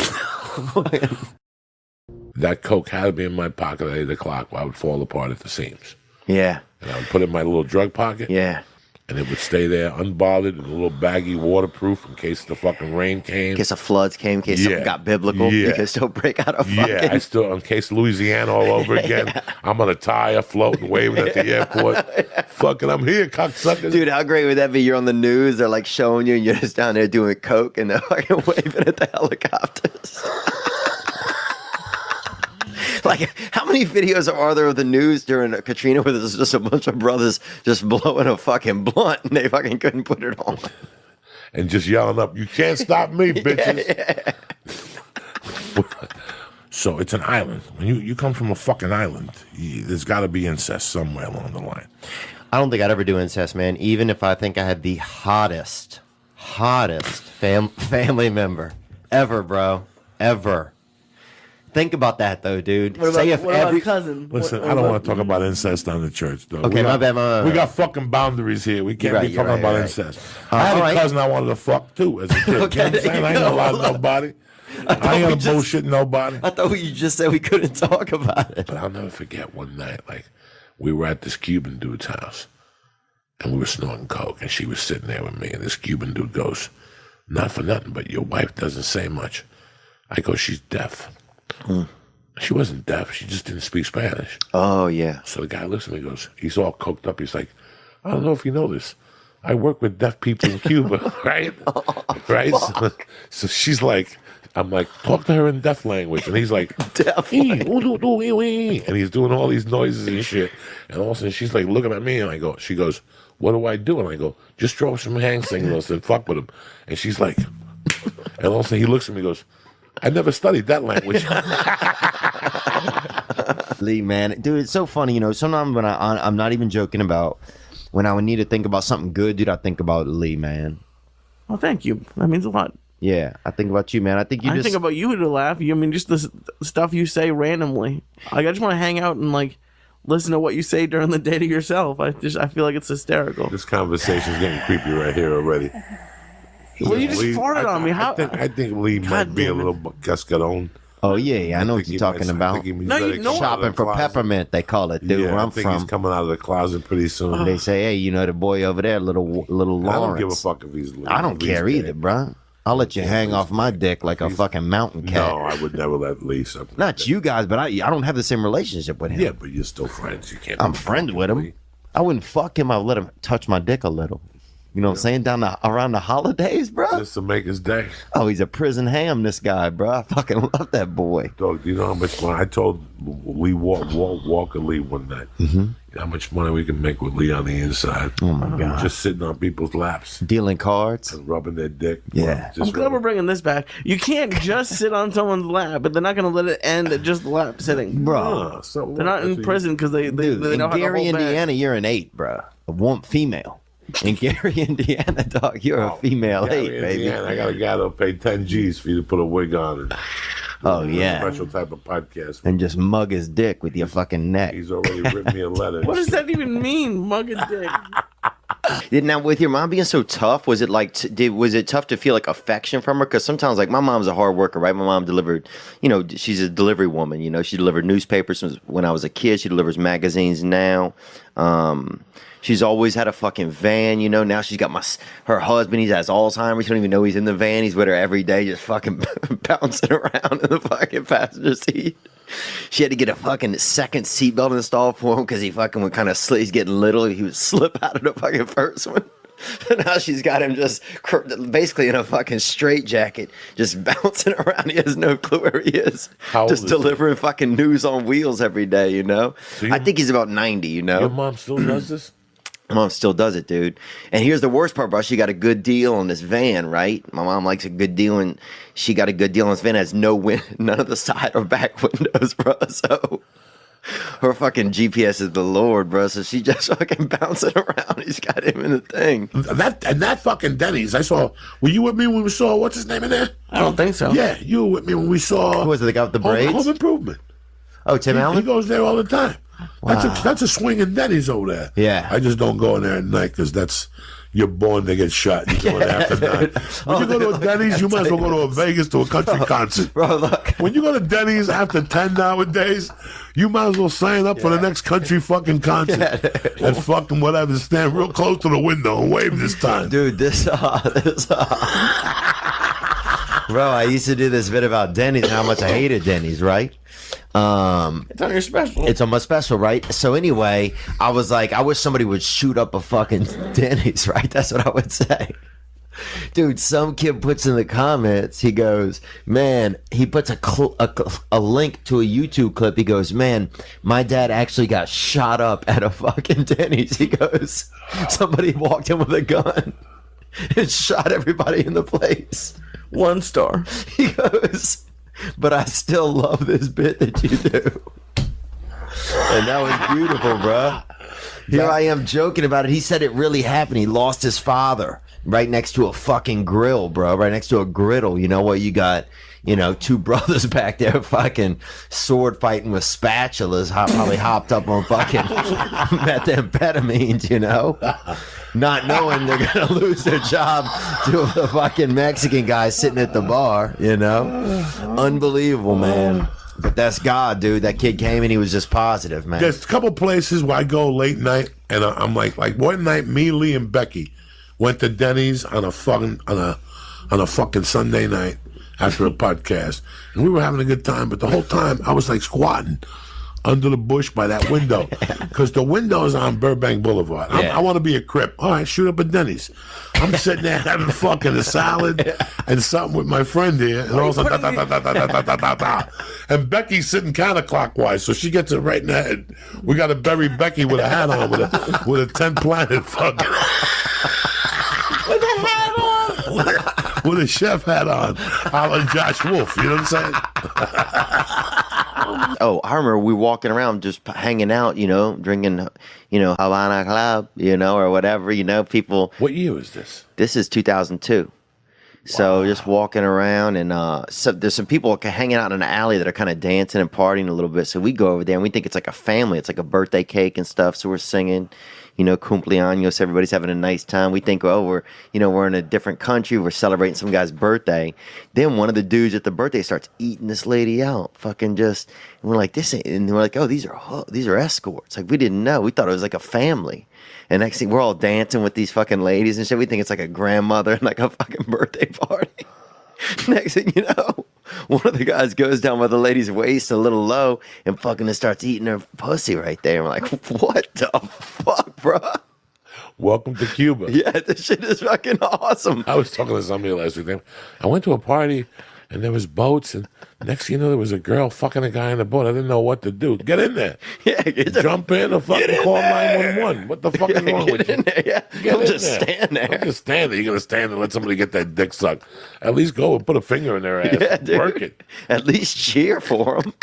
That coke had to be in my pocket at 8 o'clock where I would fall apart at the seams. Yeah, And I would put it in my little drug pocket. yeah. And it would stay there unbothered in a little baggy, waterproof in case the fucking rain came. In case the floods came, in case Yeah. something got biblical, Yeah. you can still break out of fucking... Yeah, I still, in case Louisiana all over again, I'm on a tire floating, waving at the airport. Fucking, I'm here, cocksuckers. Dude, how great would that be? You're on the news, they're like showing you, and you're just down there doing coke, and they're fucking waving at the helicopters. Like, how many videos are there of the news during Katrina where there's just a bunch of brothers just blowing a fucking blunt and they fucking couldn't put it on? And just yelling up, you can't stop me, bitches. So it's an island. When you come from a fucking island, there's got to be incest somewhere along the line. I don't think I'd ever do incest, man. Even if I think I had the hottest family member ever, bro. Ever. Think about that, though, dude. What Say about, if what about every... cousin? Listen, What I don't about- want to talk about incest on the church, though. Okay, my bad. We got fucking boundaries here. We can't be You're talking right, about you're right. incest. I had all a right. cousin I wanted to fuck, too, as a kid. You know what I'm there saying? you I ain't go. gonna lie to nobody. I ain't gonna bullshit nobody. I thought you just said we couldn't talk about it. But I'll never forget one night, like, we were at this Cuban dude's house, and we were snorting coke, and she was sitting there with me, and this Cuban dude goes, not for nothing, but your wife doesn't say much. I go, she's deaf. She wasn't deaf, she just didn't speak Spanish. Oh, yeah. So the guy looks at me and goes, he's all coked up, he's like, I don't know if you know this. I work with deaf people in Cuba, right? Right? So she's like, I'm like, talk to her in deaf language. And he's like, Deaf and he's doing all these noises and shit. And all of a sudden she's like looking at me and I go, she goes, what do I do? And I go, just throw some hand signals and fuck with him. And she's like, and all of a sudden he looks at me and goes, I never studied that language. Lee, man, dude, it's so funny. You know, sometimes when I'm not even joking about when I would need to think about something good, dude, I think about Lee, man. Well, thank you. That means a lot. Yeah, I think about you, man. I think you I just think about you to laugh. I mean, just the stuff you say randomly. Like, I just want to hang out and like listen to what you say during the day to yourself. I feel like it's hysterical. This conversation's getting creepy right here already. Well, you just Lee, farted on me. How? I think Lee might God be a damn it. little cascaron. Oh yeah, I know what you're talking about. Shopping for peppermint, they call it, dude. Yeah, Where I I'm think from, he's coming out of the closet pretty soon. they say, hey, you know the boy over there, little Lawrence. I don't give a fuck if he's. I don't care Lee's either, gay. bro. I'll let you hang off my dick like a fucking mountain cat. No, I would never let Lee. Not you guys, but I don't have the same relationship with him. Yeah, but you're still friends. You can't. I'm be friends fucking with him. Lee. I wouldn't fuck him. I'd let him touch my dick a little. You know what I'm saying? Around the holidays, bro. Just to make his day. Oh, he's a prison ham, this guy, bro. I fucking love that boy. Dog, do you know how much money? I told Lee Walker Lee one night. Mm-hmm. You know how much money we can make with Lee on the inside. Oh my god. Just sitting on people's laps Dealing cards. and rubbing their dick. Yeah. Just I'm glad we're bringing this back. You can't just sit on someone's lap, but they're not going to let it end at just lap sitting. Bro. They're not in prison because they Dude, know in how to Gary, hold back. Indiana, you're an 8, bro. A one female. In Gary, Indiana, dog, you're a female 8, baby. Yeah, I got a guy that'll pay 10 G's for you to put a wig on. And Oh, do a yeah. special type of podcast. And just mug his dick with your fucking neck. He's already written me a letter. What does that even mean, mug a dick? Now, with your mom being so tough, was it like, was it tough to feel like affection from her? Because sometimes, like, my mom's a hard worker, right? My mom delivered, you know, she's a delivery woman. You know, she delivered newspapers when I was a kid. She delivers magazines now. She's always had a fucking van, you know. Now she's got her husband. He has Alzheimer's. She don't even know he's in the van. He's with her every day, just fucking bouncing around in the fucking passenger seat. She had to get a fucking second seatbelt installed for him because he fucking would kind of he's getting little. He would slip out of the fucking first one. Now she's got him just basically in a fucking straitjacket, just bouncing around. He has no clue where he is. How old Just is he? delivering fucking news on wheels every day, you know. So I think he's about 90, you know. Your mom still does this? My mom still does it, dude. And here's the worst part, bro. She got a good deal on this van, right? My mom likes a good deal, and she got a good deal on this van. It has none of the side or back windows, bro. So her fucking GPS is the Lord, bro. So she just fucking bouncing around. He's got him in the thing. That fucking Denny's, I saw. Were you with me when we saw, what's his name in there? I don't think so. Yeah, you were with me when we saw. Who was it, the guy with the braids? Home Improvement. Oh, Tim He Allen? goes there all the time. Wow. That's a swinging Denny's over there. Yeah. I just don't go in there at night because you're born to get shot. You go there after 9. When you go to a Denny's, you might as well go to a Vegas to a country concert. Bro, look. When you go to Denny's after 10 nowadays, you might as well sign up for the next country fucking concert and fucking whatever. Stand real close to the window and wave this time. Dude, bro, I used to do this bit about Denny's and how much I hated Denny's, right? It's on your special. It's on my special, right? So anyway, I was like, I wish somebody would shoot up a fucking Denny's, right? That's what I would say. Dude, some kid puts in the comments, he goes, man, he puts a link to a YouTube clip. He goes, man, my dad actually got shot up at a fucking Denny's. He goes, somebody walked in with a gun and shot everybody in the place. 1 star. He goes, but I still love this bit that you do. And that was beautiful, bro. Here I am joking about it. He said it really happened. He lost his father right next to a fucking grill, bro. Right next to a griddle. You know what? You got, 2 brothers back there fucking sword fighting with spatulas, probably hopped up on fucking methamphetamines, not knowing they're going to lose their job to the fucking Mexican guy sitting at the bar, Unbelievable, man. But that's God, dude. That kid came and he was just positive, man. There's a couple places where I go late night, and I'm like one night, me, Lee, and Becky went to Denny's on a fucking Sunday night after a podcast, and we were having a good time. But the whole time I was like squatting under the bush by that window because the window is on Burbank Boulevard. I want to be a Crip. All right, shoot up at Denny's. I'm sitting there having fucking a salad and something with my friend here, and all of a sudden, and Becky's sitting counterclockwise, so she gets it right in the head. We got to bury Becky with a hat on, with a 10 planet fucking. With a hat on. With a chef hat on. I'm Josh Wolf, you know what I'm saying? Oh, I remember we walking around just hanging out, drinking, Havana Club, or whatever, people. What year was this? This is 2002. So just walking around, and so there's some people hanging out in an alley that are kind of dancing and partying a little bit. So we go over there and we think it's like a family. It's like a birthday cake and stuff. So we're singing, cumpleaños. Everybody's having a nice time. We think, oh, we're in a different country. We're celebrating some guy's birthday. Then one of the dudes at the birthday starts eating this lady out, fucking just. And we're like, this ain't. And we're like, oh, these are escorts. Like we didn't know. We thought it was like a family. And next thing, we're all dancing with these fucking ladies and shit. We think it's like a grandmother and like a fucking birthday party. Next thing you know, one of the guys goes down by the lady's waist a little low and fucking just starts eating her pussy right there. And we're like, what the fuck, bro? Welcome to Cuba. Yeah, this shit is fucking awesome. I was talking to somebody last week. I went to a party and there was boats, and next thing you know, there was a girl fucking a guy in the boat. I didn't know what to do. Get in there. Yeah, jump in or fucking call 911. What the fuck is wrong with you? There, yeah. Don't just stand there. Don't just stand there. You're gonna stand and let somebody get that dick sucked. At least go and put a finger in their ass. Yeah, dude. Work it. At least cheer for them.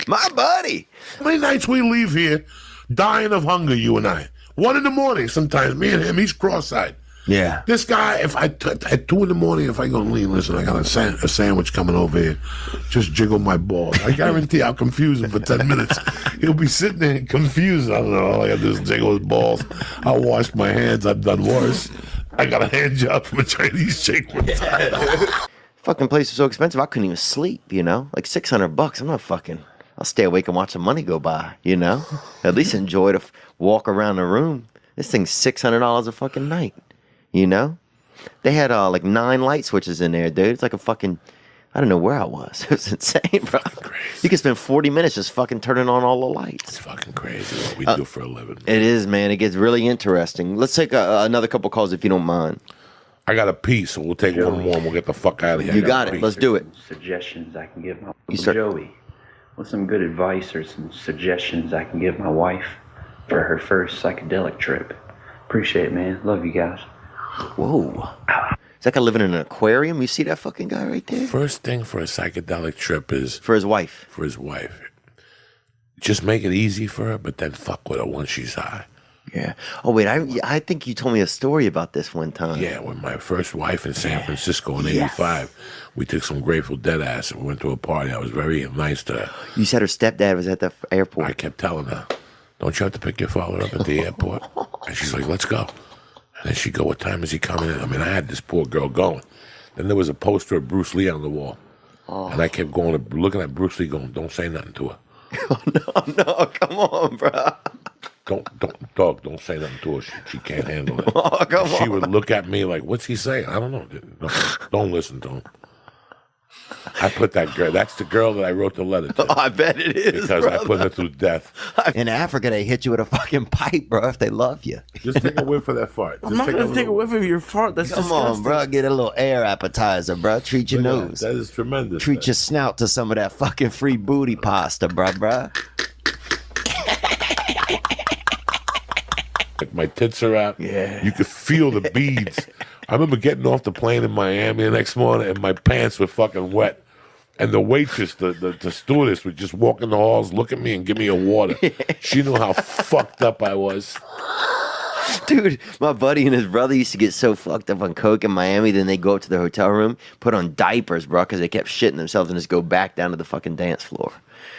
My buddy. How many nights we leave here dying of hunger, you and I? 1 in the morning sometimes. Me and him, he's cross-eyed. Yeah. This guy, if at 2 in the morning, if I go, Lee, listen, I got a sandwich coming over here. Just jiggle my balls. I guarantee I'll confuse him for 10 minutes. He'll be sitting there confused. I don't know. All I got to do is jiggle his balls. I'll wash my hands. I've done worse. I got a hand job from a Chinese chick one time. Fucking place was so expensive, I couldn't even sleep, Like $600. I'm not fucking. I'll stay awake and watch the money go by, At least enjoy the walk around the room. This thing's $600 a fucking night. They had like 9 light switches in there, dude. It's like a fucking, I don't know where I was. It was insane, bro. You could spend 40 minutes just fucking turning on all the lights. It's fucking crazy what we do for a living. Man. It is, man. It gets really interesting. Let's take another couple calls if you don't mind. I got a piece, so we'll take one more and we'll get the fuck out of here. You got it. Let's do it. Suggestions I can give my start. Joey. What's some good advice or some suggestions I can give my wife for her first psychedelic trip? Appreciate it, man. Love you guys. Whoa. Is that guy living in an aquarium? You see that fucking guy right there? First thing for a psychedelic trip is For his wife. for his wife. Just make it easy for her, but then fuck with her once she's high. Yeah. Oh, wait. I think you told me a story about this one time. Yeah, with my first wife in San Francisco in '85, we took some Grateful Dead ass and we went to a party. I was very nice to her. You said her stepdad was at the airport. I kept telling her, don't you have to pick your father up at the airport? And she's like, let's go. And then she'd go, what time is he coming in? I mean, I had this poor girl going. Then there was a poster of Bruce Lee on the wall. And I kept going, looking at Bruce Lee going, don't say nothing to her. Oh, no, come on, bro. Don't say nothing to her. She can't handle it. Oh, come She on. would look at me like, what's he saying? I don't know. No, don't listen to him. I put that girl, that's the girl that I wrote the letter to. Oh, I bet it is, Because I brother. put her through death. In Africa, they hit you with a fucking pipe, bro, if they love you. Just take a whiff of that fart. I'm not going to take a whiff of your fart. That's Come disgusting. on, bro. Get a little air appetizer, bro. Treat your nose. That is tremendous. Treat your snout to some of that fucking free booty pasta, bruh. Like my tits are out. Yeah. You could feel the beads. I remember getting off the plane in Miami the next morning and my pants were fucking wet. And the waitress, the stewardess would just walk in the halls, look at me and give me a water. She knew how fucked up I was. Dude, my buddy and his brother used to get so fucked up on coke in Miami, then they go up to their hotel room, put on diapers, bro, because they kept shitting themselves and just go back down to the fucking dance floor.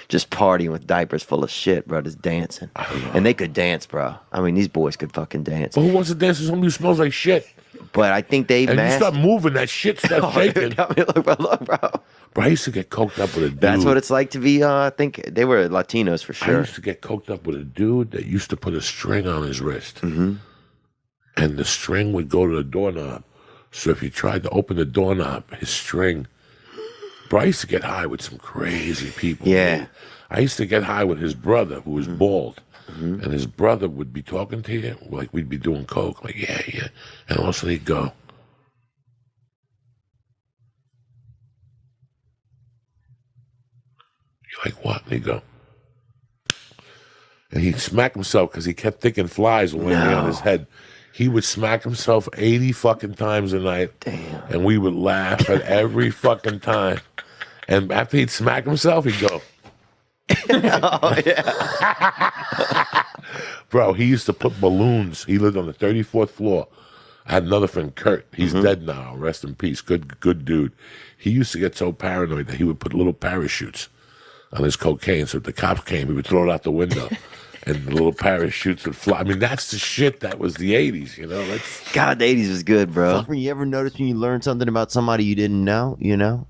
Just partying with diapers full of shit, bro, just dancing. And they could dance, bro. I mean, these boys could fucking dance. But who wants to dance with somebody who smells like shit? But I think they And you start moving, that shit starts shaking. look, bro. Bro, I used to get coked up with a dude. That's what it's like to be, I think they were Latinos for I sure. used to get coked up with a dude that used to put a string on his wrist. Mm-hmm. And the string would go to the doorknob. So if you tried to open the doorknob, his string... Bro, I used to get high with some crazy people. Yeah. Man. I used to get high with his brother, who was bald. And his brother would be talking to you, like we'd be doing coke, like, yeah. And all of a sudden he'd go... You're like, what? And he'd go... And he'd smack himself because he kept thinking flies were landing on his head. He would smack himself 80 fucking times a night. Damn. And we would laugh at every fucking time. And after he'd smack himself, he'd go... Oh, yeah. Bro, he used to put balloons. He lived on the 34th floor. I had another friend, Kurt. He's dead now. Rest in peace. Good dude. He used to get so paranoid that he would put little parachutes on his cocaine. So if the cops came, he would throw it out the window. And the little parachutes would fly. I mean, that's the shit that was the 80s, you know? God, the 80s was good, bro. You ever notice when you learn something about somebody you didn't know, you know?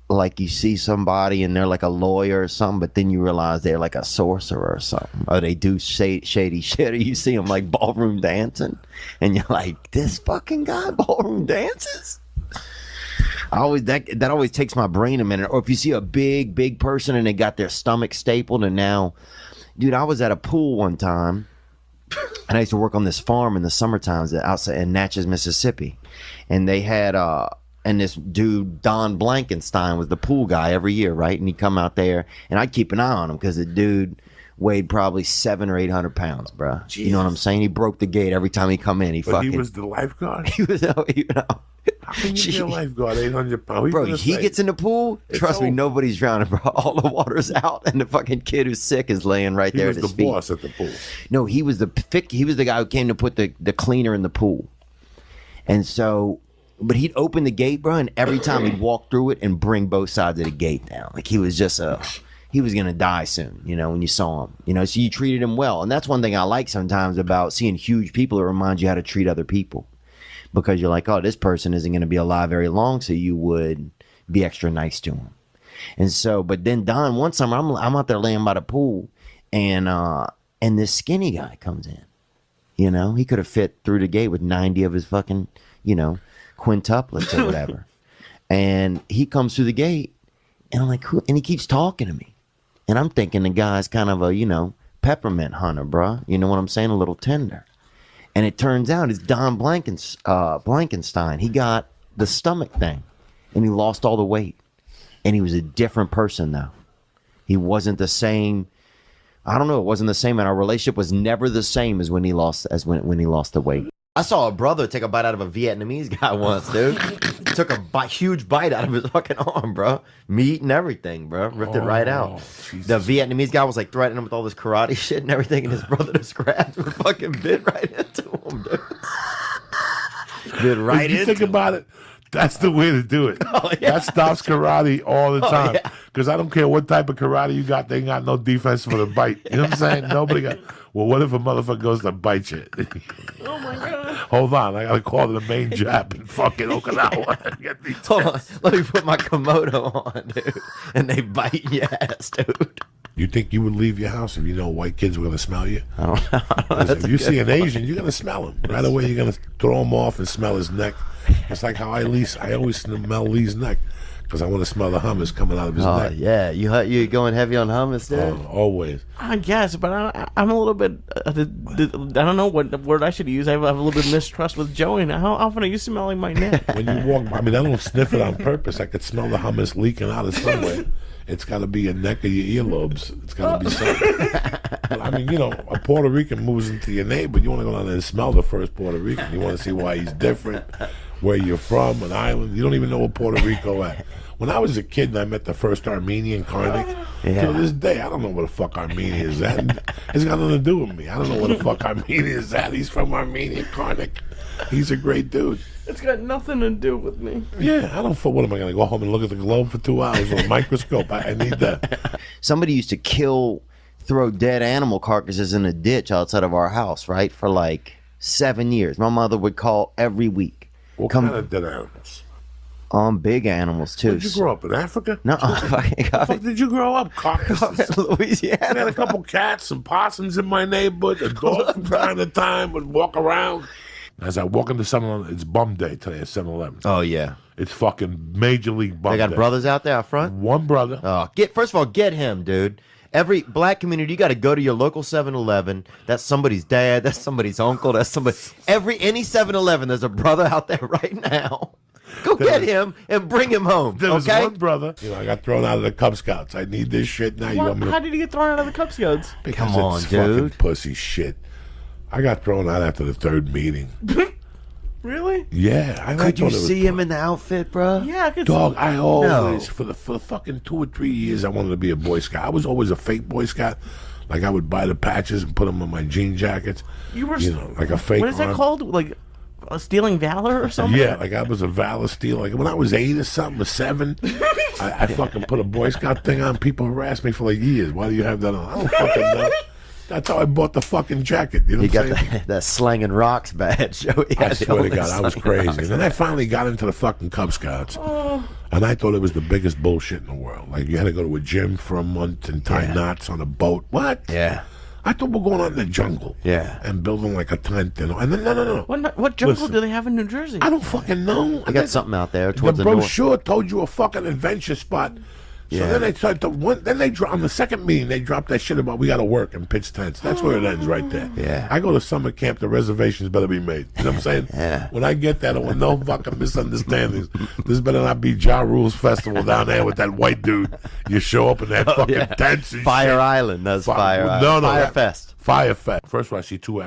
Like you see somebody and they're like a lawyer or something, but then you realize they're like a sorcerer or something. Or they do shady shit, or you see them like ballroom dancing. And you're like, this fucking guy ballroom dances? That always takes my brain a minute. Or if you see a big person and they got their stomach stapled and now... Dude, I was at a pool one time, and I used to work on this farm in the summer times outside in Natchez, Mississippi. And they had, and this dude, Don Blankenstein, was the pool guy every year, right? And he'd come out there, and I'd keep an eye on him because the dude weighed probably 700 or 800 pounds, bro. Jesus. You know what I'm saying? He broke the gate every time he come in. But he was the lifeguard? He was, you know. How can you be a lifeguard, 800 pounds? Bro, he gets in the pool, trust me, nobody's drowning, bro. All the water's out, and the fucking kid who's sick is laying right there at his feet. He was the boss at the pool. No, he was the guy who came to put the cleaner in the pool. And so, but he'd open the gate, bro, and every time he'd walk through it and bring both sides of the gate down. Like he was just he was gonna die soon, you know, when you saw him. You know, so you treated him well. And that's one thing I like sometimes about seeing huge people. It reminds you how to treat other people. Because you're like, oh, this person isn't going to be alive very long, so you would be extra nice to him. And so, but then Don, one summer, I'm out there laying by the pool, and this skinny guy comes in. You know, he could have fit through the gate with 90 of his fucking, you know, quintuplets or whatever. And he comes through the gate, and I'm like, who? And he keeps talking to me. And I'm thinking the guy's kind of a, you know, peppermint hunter, bruh. You know what I'm saying? A little tender. And it turns out it's Don Blankenstein. He got the stomach thing, and he lost all the weight. And he was a different person, though. He wasn't the same I don't know. It wasn't the same, and our relationship was never the same as when he lost the weight. I saw a brother take a bite out of a Vietnamese guy once, dude. Took a huge bite out of his fucking arm, bro. Meat and everything, bro. Ripped it right out. Jesus. The Vietnamese guy was like threatening him with all this karate shit and everything, and his brother just grabbed him and fucking bit right into him, dude. Bit right If you into think him. about it, that's the way to do it. Oh, yeah. That stops karate all the time. yeah. Because I don't care what type of karate you got, they ain't got no defense for the bite. You know what I'm saying? Nobody got. Well, what if a motherfucker goes to bite you? Oh my god. Hold on, I gotta call the main jab in fucking Okinawa and get these. Hold on, let me put my Komodo on, dude. And they bite your ass, dude. You think you would leave your house if you know white kids were gonna smell you? I don't know. 'Cause if you see an Asian, you're gonna smell him right away. You're gonna throw him off and smell his neck. It's like how I always smell Lee's neck because I want to smell the hummus coming out of his Oh neck. yeah, you going heavy on hummus, dude? Always. I guess, but I'm a little bit. I don't know what word I should use. I have a little bit of mistrust with Joey. Now, how often are you smelling my neck? When you walk, I mean, I don't sniff it on purpose. I could smell the hummus leaking out of somewhere. It's got to be a neck of your earlobes. It's got to be something. But, I mean, you know, a Puerto Rican moves into your neighbor. You want to go down there and smell the first Puerto Rican. You want to see why he's different, where you're from, an island. You don't even know where Puerto Rico at. When I was a kid and I met the first Armenian Karnik, to this day, I don't know where the fuck Armenia is at. It's got nothing to do with me. I don't know where the fuck Armenia is at. He's from Armenia, Karnik. He's a great dude. It's got nothing to do with me. Yeah, I don't. What am I going to go home and look at the globe for 2 hours with a microscope? I need that. Somebody used to throw dead animal carcasses in a ditch outside of our house, right? For like 7 years. My mother would call every week. What kind of dead animals? Big animals too. Did you grow up in Africa? No, Fuck, did you grow up? Caucasus. I had Louisiana. a couple cats and possums in my neighborhood. A dog from time to time would walk around. As I walk into 7-Eleven, it's bum day today at 7-Eleven. Oh yeah, It's fucking major league bum they got day. brothers out there out front. One brother. Oh, first of all, get him, dude. Every black community, you got to go to your local 7-Eleven. That's somebody's dad. That's somebody's uncle. That's somebody. Any 7-Eleven, there's a brother out there right now. Go get him and bring him home. There was Okay. one brother. You know, I got thrown out of the Cub Scouts. I need this shit now. You want me to? How did he get thrown out of the Cub Scouts? Because Come on, it's fucking dude. pussy shit. I got thrown out after the third meeting. Really? Yeah. Could you see him in the outfit, bro? Yeah, I could. Dog, I always, No. for the fucking 2 or 3 years, I wanted to be a Boy Scout. I was always a fake Boy Scout. Like, I would buy the patches and put them on my jean jackets. You were, like a fake what is that arm. called? Like stealing valor or something? Yeah, like I was a valor stealer. Like when I was 8 or something, or 7, I fucking put a Boy Scout thing on. People harassed me for like years. Why do you have that on? I don't fucking know. That's how I bought the fucking jacket. You know You what I'm got saying? that slanging rocks badge. I swear to God, I was crazy. And then I finally got into the fucking Cub Scouts. And I thought it was the biggest bullshit in the world. Like you had to go to a gym for a month and tie knots on a boat. What? Yeah. I thought we're going out in the jungle. Yeah. And building like a tent. And then, no. What jungle Listen. do they have in New Jersey? I don't fucking know. I got something out there The towards the north. brochure told you a fucking adventure spot. So Yeah. then they started on the second meeting, they dropped that shit about we got to work and pitch tents. That's where it ends right there. Yeah. I go to summer camp, the reservations better be made. You know what I'm saying? Yeah. When I get that, I want no fucking misunderstandings. This better not be Ja Rule's festival down there with that white dude. You show up in that fucking tents and Fire shit. Island. That's Fire Island. No, Fire that- Fest. Fire Fest. First of all, I see two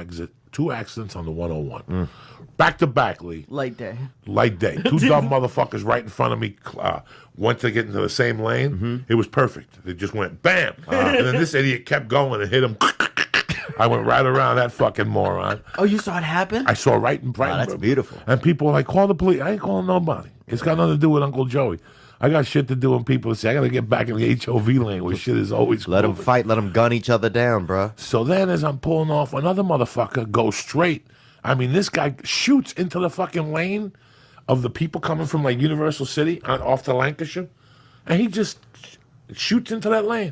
accidents on the 101. Back to back, Lee. Light day. Light day. Two dumb motherfuckers right in front of me went to get into the same lane. It was perfect. They just went bam. And then this idiot kept going and hit him. I went right around that fucking moron. Oh, you saw it happen? I saw right in Wow, that's beautiful. And people were like, call the police. I ain't calling nobody. It's got nothing to do with Uncle Joey. I got shit to do, and people say, I got to get back in the HOV lane where shit is always Let them moving. fight. Let them gun each other down, bro. So then as I'm pulling off, another motherfucker goes straight. I mean, this guy shoots into the fucking lane of the people coming from like Universal City off to Lancashire. And he just shoots into that lane.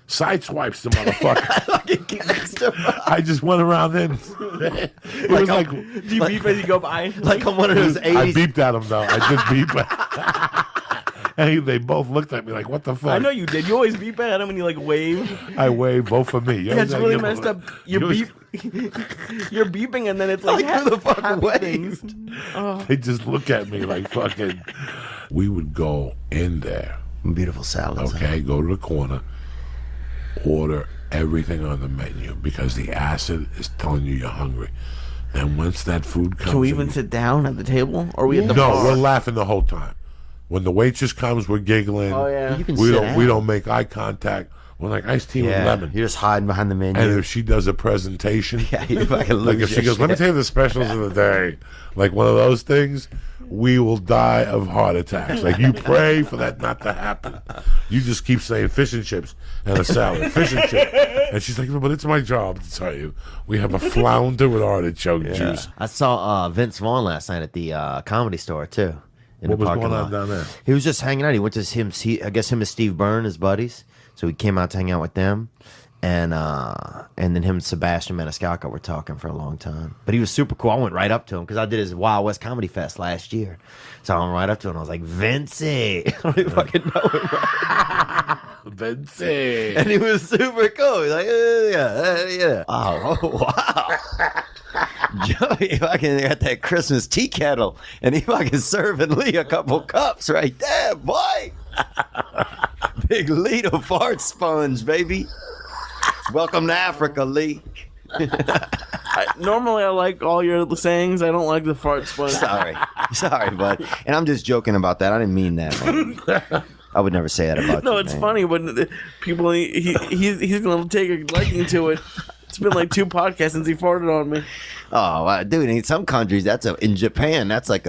Sideswipes the motherfucker. I just went around then. It was like, Do you beep as you go by? Like on one of those I 80s. beeped at him though. I did beep. And they both looked at me like, what the fuck? I know you did. You always beep at him when you like wave. I waved both for me. You know That's what I'm really saying? messed up. You You- beep. You're beeping and then it's like, Like, who the fuck happy waved? things. They just look at me like fucking. We would go in there, Beautiful salads. okay, go to the corner, order everything on the menu because the acid is telling you you're hungry. And once that food comes, Can we even sit down at the table? Or are we at the no, bar? we're laughing the whole time. When the waitress comes, we're giggling. Oh, yeah. You can We sit don't. We down. don't make eye contact. We're like iced tea with Yeah, lemon. you're just hiding behind the menu. And if she does a presentation, yeah, you fucking lose like if she your goes, "Let me shit. tell you the specials of the day," like one of those things, we will die of heart attacks. Like you pray for that not to happen. You just keep saying fish and chips and a salad, fish and chips, and she's like, "No, but it's my job to tell you. We have a flounder with artichoke juice." I saw Vince Vaughn last night at the Comedy Store too. In What the was parking going on lot. down there? He was just hanging out. He went to I guess him and Steve Byrne, his buddies. So he came out to hang out with them, and then him and Sebastian Maniscalco were talking for a long time. But he was super cool. I went right up to him because I did his Wild West Comedy Fest last year. So I went right up to him. And I was like, Vincey, I don't even fucking know him. Right? Vincey. And he was super cool. He's like, yeah. Oh, wow. Joey fucking got that Christmas tea kettle, and he fucking serving Lee a couple cups right there, boy. Big Lito fart sponge, baby. Welcome to Africa, Lee. Normally, I like all your sayings. I don't like the fart sponge. Sorry, bud. And I'm just joking about that. I didn't mean that, man. I would never say that about you. No, it's man. funny, but people, he's going to take a liking to it. It's been like 2 podcasts since he farted on me. Oh, dude! In some countries, in Japan, that's like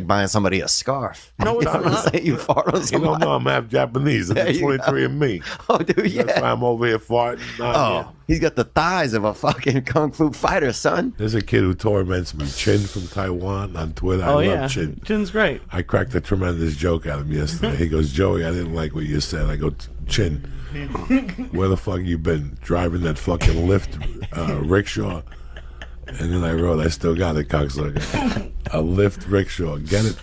buying somebody a scarf. No, it's You know what I'm not. saying? You fart on You somebody. don't know I'm half Japanese. I'm There you 23 and me. Oh, dude, yeah. That's why I'm over here farting. Oh, he's got the thighs of a fucking kung fu fighter, son. There's a kid who torments me, Chin from Taiwan, on Twitter. I Oh, love yeah. Chin. Chin's great. I cracked a tremendous joke at him yesterday. He goes, "Joey, I didn't like what you said." I go, "Chin, where the fuck you been? Driving that fucking lift rickshaw?" And then I wrote, "I still got it, cocksucker. A lift rickshaw. Get it?"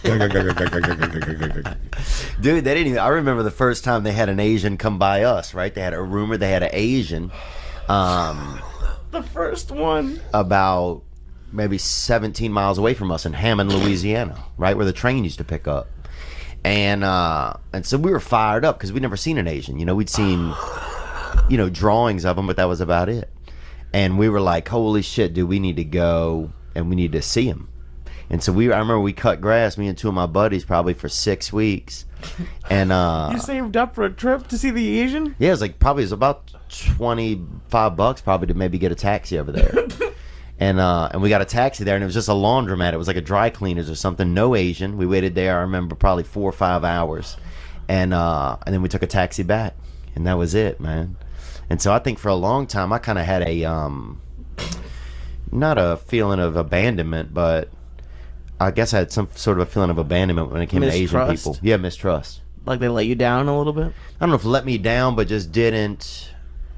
Dude, they didn't even. I remember the first time they had an Asian come by us, right? They had a rumor they had an Asian The first one. about maybe 17 miles away from us in Hammond, Louisiana, right? Where the train used to pick up. And so we were fired up because we'd never seen an Asian. You know, we'd seen, drawings of them, but that was about it. And we were like, holy shit, dude, we need to go and we need to see him. And so I remember we cut grass, me and 2 of my buddies, probably for 6 weeks. And You saved up for a trip to see the Asian? yeah, it was about $25 probably to maybe get a taxi over there. And we got a taxi there, and it was just a laundromat. It was like a dry cleaners or something. No Asian. We waited there, I remember, probably 4 or 5 hours. And then we took a taxi back. And that was it, man. And so I think for a long time I kind of had not a feeling of abandonment, but I guess I had some sort of a feeling of abandonment when it came to Asian Mistrust? people. Yeah, mistrust. Like they let you down a little bit? I don't know if it let me down, but just didn't.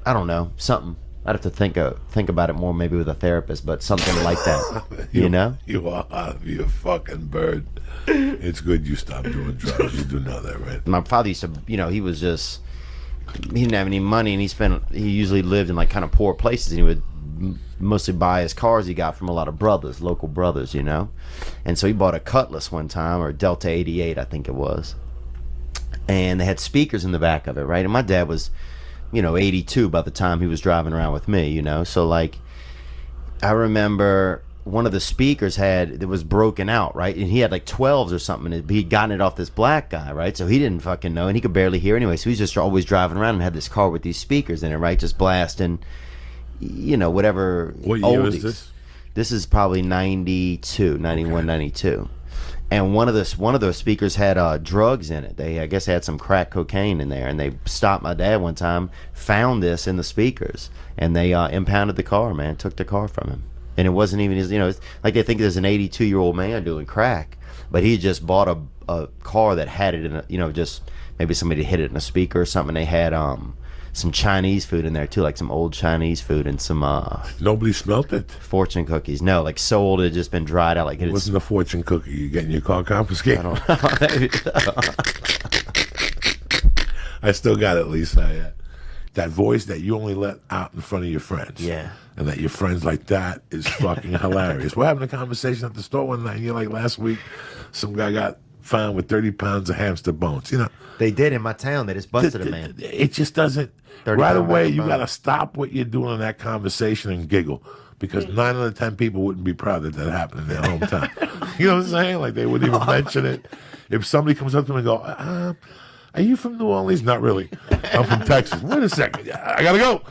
I don't know, something. I'd have to think about it more, maybe with a therapist, but something like that. You know? You are a fucking bird. It's good you stopped doing drugs. You do know that, right? My father used to, he didn't have any money, and he usually lived in like kind of poor places, and he would mostly buy his cars he got from a lot of local brothers, and so he bought a Cutlass one time, or a Delta 88 I think it was, and they had speakers in the back of it, right? And my dad was 82 by the time he was driving around with me, so like I remember one of the speakers it was broken out, right? And he had like 12s or something, and he'd gotten it off this black guy, right? So he didn't fucking know, and he could barely hear anyway. So he's just always driving around and had this car with these speakers in it, right? Just blasting, whatever. What year oldies. is this? This is probably 92, 91, okay. 92. And one of those speakers had drugs in it. I guess they had some crack cocaine in there, and they stopped my dad one time, found this in the speakers, and they impounded the car, man, took the car from him. And it wasn't even his, it's like they think there's an 82-year-old man doing crack, but he just bought a car that had it in a, just maybe somebody hit it in a speaker or something. They had some Chinese food in there too, like some old Chinese food and some Nobody smelt it. fortune cookies. No, like so old it had just been dried out. Like It wasn't a fortune cookie. You getting your car confiscated? I don't know. I still got it, Lisa. That voice that you only let out in front of your friends. Yeah. And that your friends like that is fucking hilarious. We're having a conversation at the store one night, and you're like, last week, some guy got found with 30 pounds of hamster bones. You know, They did in my town. They just busted a man. it just doesn't. 30 Right pound away, bag of you bones. got to stop what you're doing in that conversation and giggle. Because 9 out of 10 people wouldn't be proud that happened in their hometown. You know what I'm saying? Like, they wouldn't even mention it. If somebody comes up to me and go, are you from New Orleans? Not really. I'm from Texas. Wait a second. I got to go.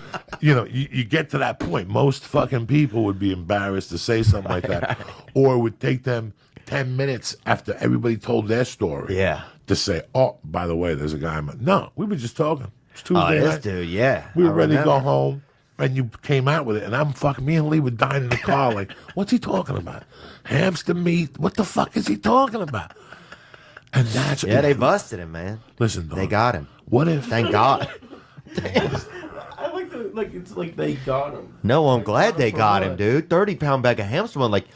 You know, you get to that point. Most fucking people would be embarrassed to say something like that. Or it would take them 10 minutes after everybody told their story to say, oh, by the way, there's a guy. No, we were just talking. It's Tuesday Oh, this night. dude, yeah. We were I ready to go remember. home, and you came out with it, and I'm fucking, me and Lee were dying in the car like, what's he talking about? Hamster meat? What the fuck is he talking about? And that's... Yeah, they busted him, man. Listen, dog, They got him. what if... Thank God. I like it's like they got him. No, I'm glad they For got what? him, dude. 30-pound bag of hamster bone. Like,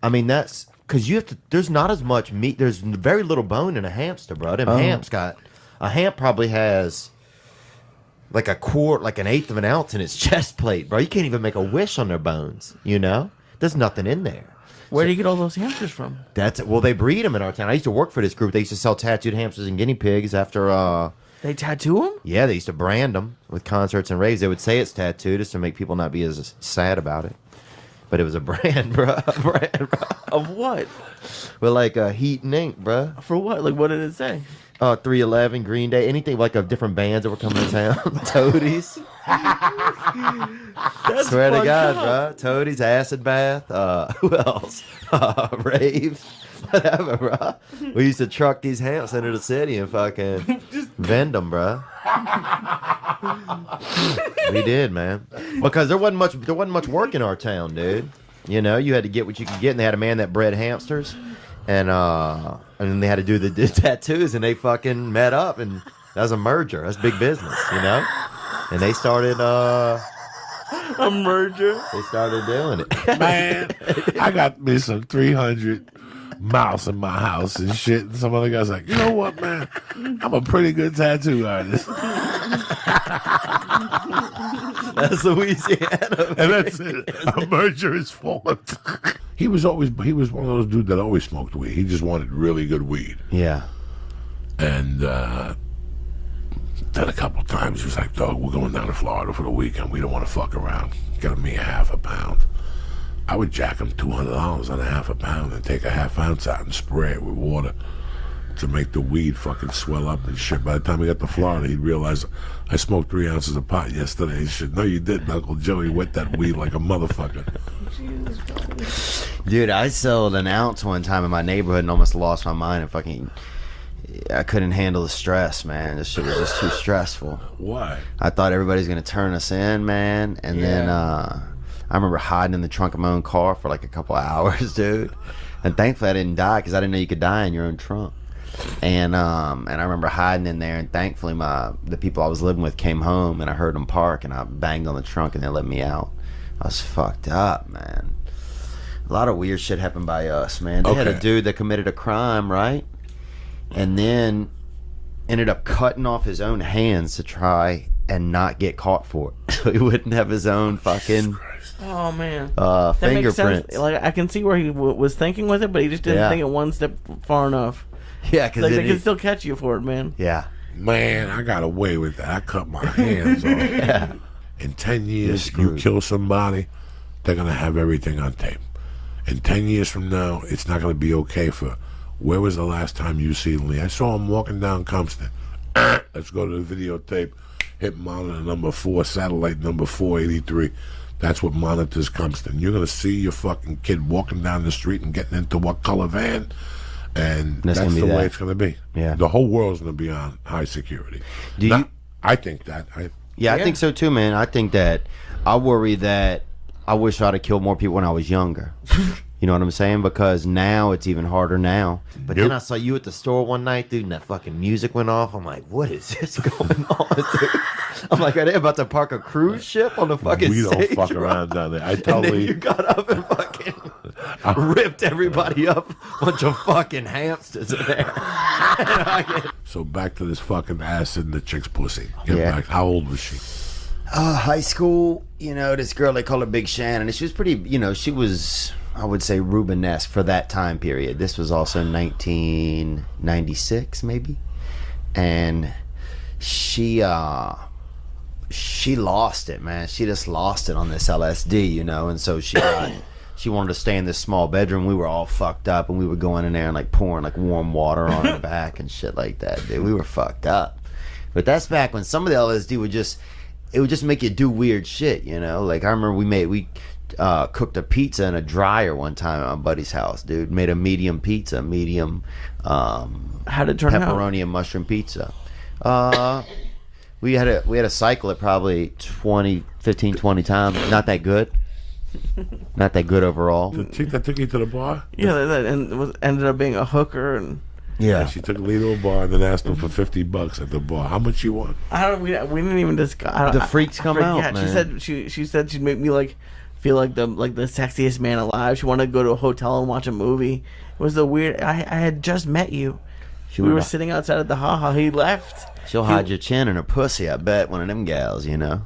I mean, that's because you have to. There's not as much meat. There's very little bone in a hamster, bro. Them hamps got a hamp probably has like a quart, like an eighth of an ounce in its chest plate, bro. You can't even make a wish on their bones. You know, there's nothing in there. Where do you get all those hamsters from? That's well, they breed them in our town. I used to work for this group. They used to sell tattooed hamsters and guinea pigs after. They tattoo them? Yeah, they used to brand them with concerts and raves. They would say it's tattooed just to make people not be as sad about it. But it was a brand, bro. A brand, bro. Of what? With like heat and ink, bro. For what? Like, what did it say? 311, Green Day, anything like of different bands that were coming to town. Toadies. That's Swear to fucked God, up. bro. Toadies, Acid Bath. Who else? Raves. Whatever, bro. We used to truck these hamps into the city and fucking vend them, bro. We did, man. Because there wasn't much work in our town, dude. You know, you had to get what you could get, and they had a man that bred hamsters, and then they had to do the tattoos, and they fucking met up, and that was a merger. That's big business, you know. And they started A merger? they started doing it. Man, I got me some 300 mouse in my house and shit. And some other guy's like, you know what, man? I'm a pretty good tattoo artist. That's Louisiana. And that's it. A merger is formed. He was one of those dudes that always smoked weed. He just wanted really good weed. Yeah. And then a couple of times he was like, dog, we're going down to Florida for the weekend. We don't want to fuck around. Get me a half a pound. I would jack him $200 on a half a pound and take a half ounce out and spray it with water to make the weed fucking swell up and shit. By the time he got to Florida, he'd realize I smoked 3 ounces of pot yesterday and shit. No, you didn't, Uncle Joey. Wet that weed like a motherfucker. Dude, I sold an ounce one time in my neighborhood and almost lost my mind and fucking I couldn't handle the stress, man. This shit was just too stressful. Why? I thought everybody's gonna turn us in, man. And then I remember hiding in the trunk of my own car for like a couple hours, dude. And thankfully I didn't die because I didn't know you could die in your own trunk. And I remember hiding in there, and thankfully the people I was living with came home, and I heard them park, and I banged on the trunk, and they let me out. I was fucked up, man. A lot of weird shit happened by us, man. They had a Okay. dude that committed a crime, right? And then ended up cutting off his own hands to try and not get caught for it. So he wouldn't have his own fucking Oh, man. That makes fingerprints. sense. Like, I can see where he was thinking with it, but he just didn't Yeah. think it one step far enough. Yeah, because Like, they can still catch you for it, man. yeah. Man, I got away with that. I cut my hands off. Yeah. In 10 years, You're you screwed. kill somebody, they're going to have everything on tape. In 10 years from now, it's not going to be okay for, where was the last time you seen Lee? I saw him walking down Compton. Let's go to the videotape. Hit monitor number 4, satellite number 483. That's what monitors Compton. You're going to see your fucking kid walking down the street and getting into what color van. And That's that's gonna be the way that. it's going to be. Yeah. The whole world's going to be on high security. Do Now, you- I think that. Yeah, I think so too, man. I think that I worry that I wish I'd have killed more people when I was younger. You know what I'm saying? Because now it's even harder now. But then Yep. I saw you at the store one night, dude, and that fucking music went off. I'm like, what is this going on, dude? I'm like, are they about to park a cruise ship on the fucking We don't stage? fuck bro? around down there. I tell And then Lee. you got up and fucking ripped everybody up. Bunch of fucking hamsters in there. So back to this fucking acid in the chick's pussy. Get Yeah. back. How old was she? High school, you know, this girl, they call her Big Shannon. And she was pretty, you know, she was I would say Rubenesque for that time period. This was also 1996 maybe, and she lost it, man. She just lost it on this LSD, you know. And so she wanted to stay in this small bedroom. We were all fucked up, and we would go in there and like pouring like warm water on her back and shit like that, dude. We were fucked up. But that's back when some of the LSD would just make you do weird shit, you know. Like I remember we cooked a pizza in a dryer one time at my buddy's house, dude. Made a medium pizza, How did it turn out? pepperoni and mushroom pizza. We had to cycle it probably 20 times. Not that good. Not that good overall. The chick that took you to the bar? Yeah, and ended up being a hooker, and Yeah. She took Lee to a bar and then asked him for $50 at the bar. How much you want? I don't. We didn't even discuss. The freaks come out, Yeah, man. she said she'd make me like feel like the sexiest man alive. She wanted to go to a hotel and watch a movie. It was the weird. I had just met you. We were sitting outside at the haha. He left. She'll hide your chin in her pussy, I bet. One of them gals, you know.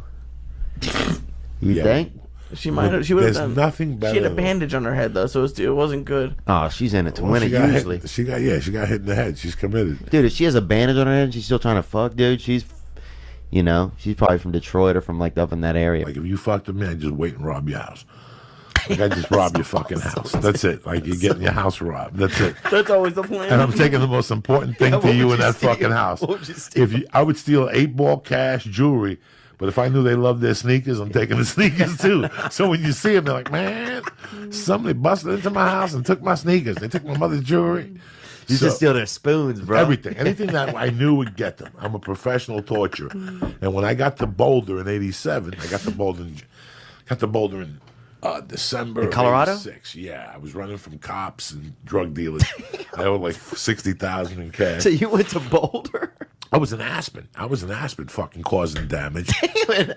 You Yeah. think? She might have. She would have There's done. nothing better. She had a bandage on her head though, so it wasn't good. Oh, she's in it to Well, win it usually. She got hit in the head. She's committed. Dude, if she has a bandage on her head and she's still trying to fuck, dude, she's probably from Detroit or from like up in that area. Like if you fucked a man, just wait and rob your house. Like I just rob your fucking house. That's it. Like you're getting your house robbed. That's it. That's always the plan. And I'm taking the most important thing to you in that fucking house. I would steal 8-ball cash jewelry, but if I knew they loved their sneakers, I'm taking the sneakers too. So when you see them, they're like, man, somebody busted into my house and took my sneakers. They took my mother's jewelry. You just steal their spoons, bro. Everything. Anything that I knew would get them. I'm a professional torturer. And when I got to Boulder in '87, I got to Boulder in December In Colorado? of '86. Yeah, I was running from cops and drug dealers. I owed like $60,000 in cash. So you went to Boulder? I was in Aspen. Fucking causing damage. In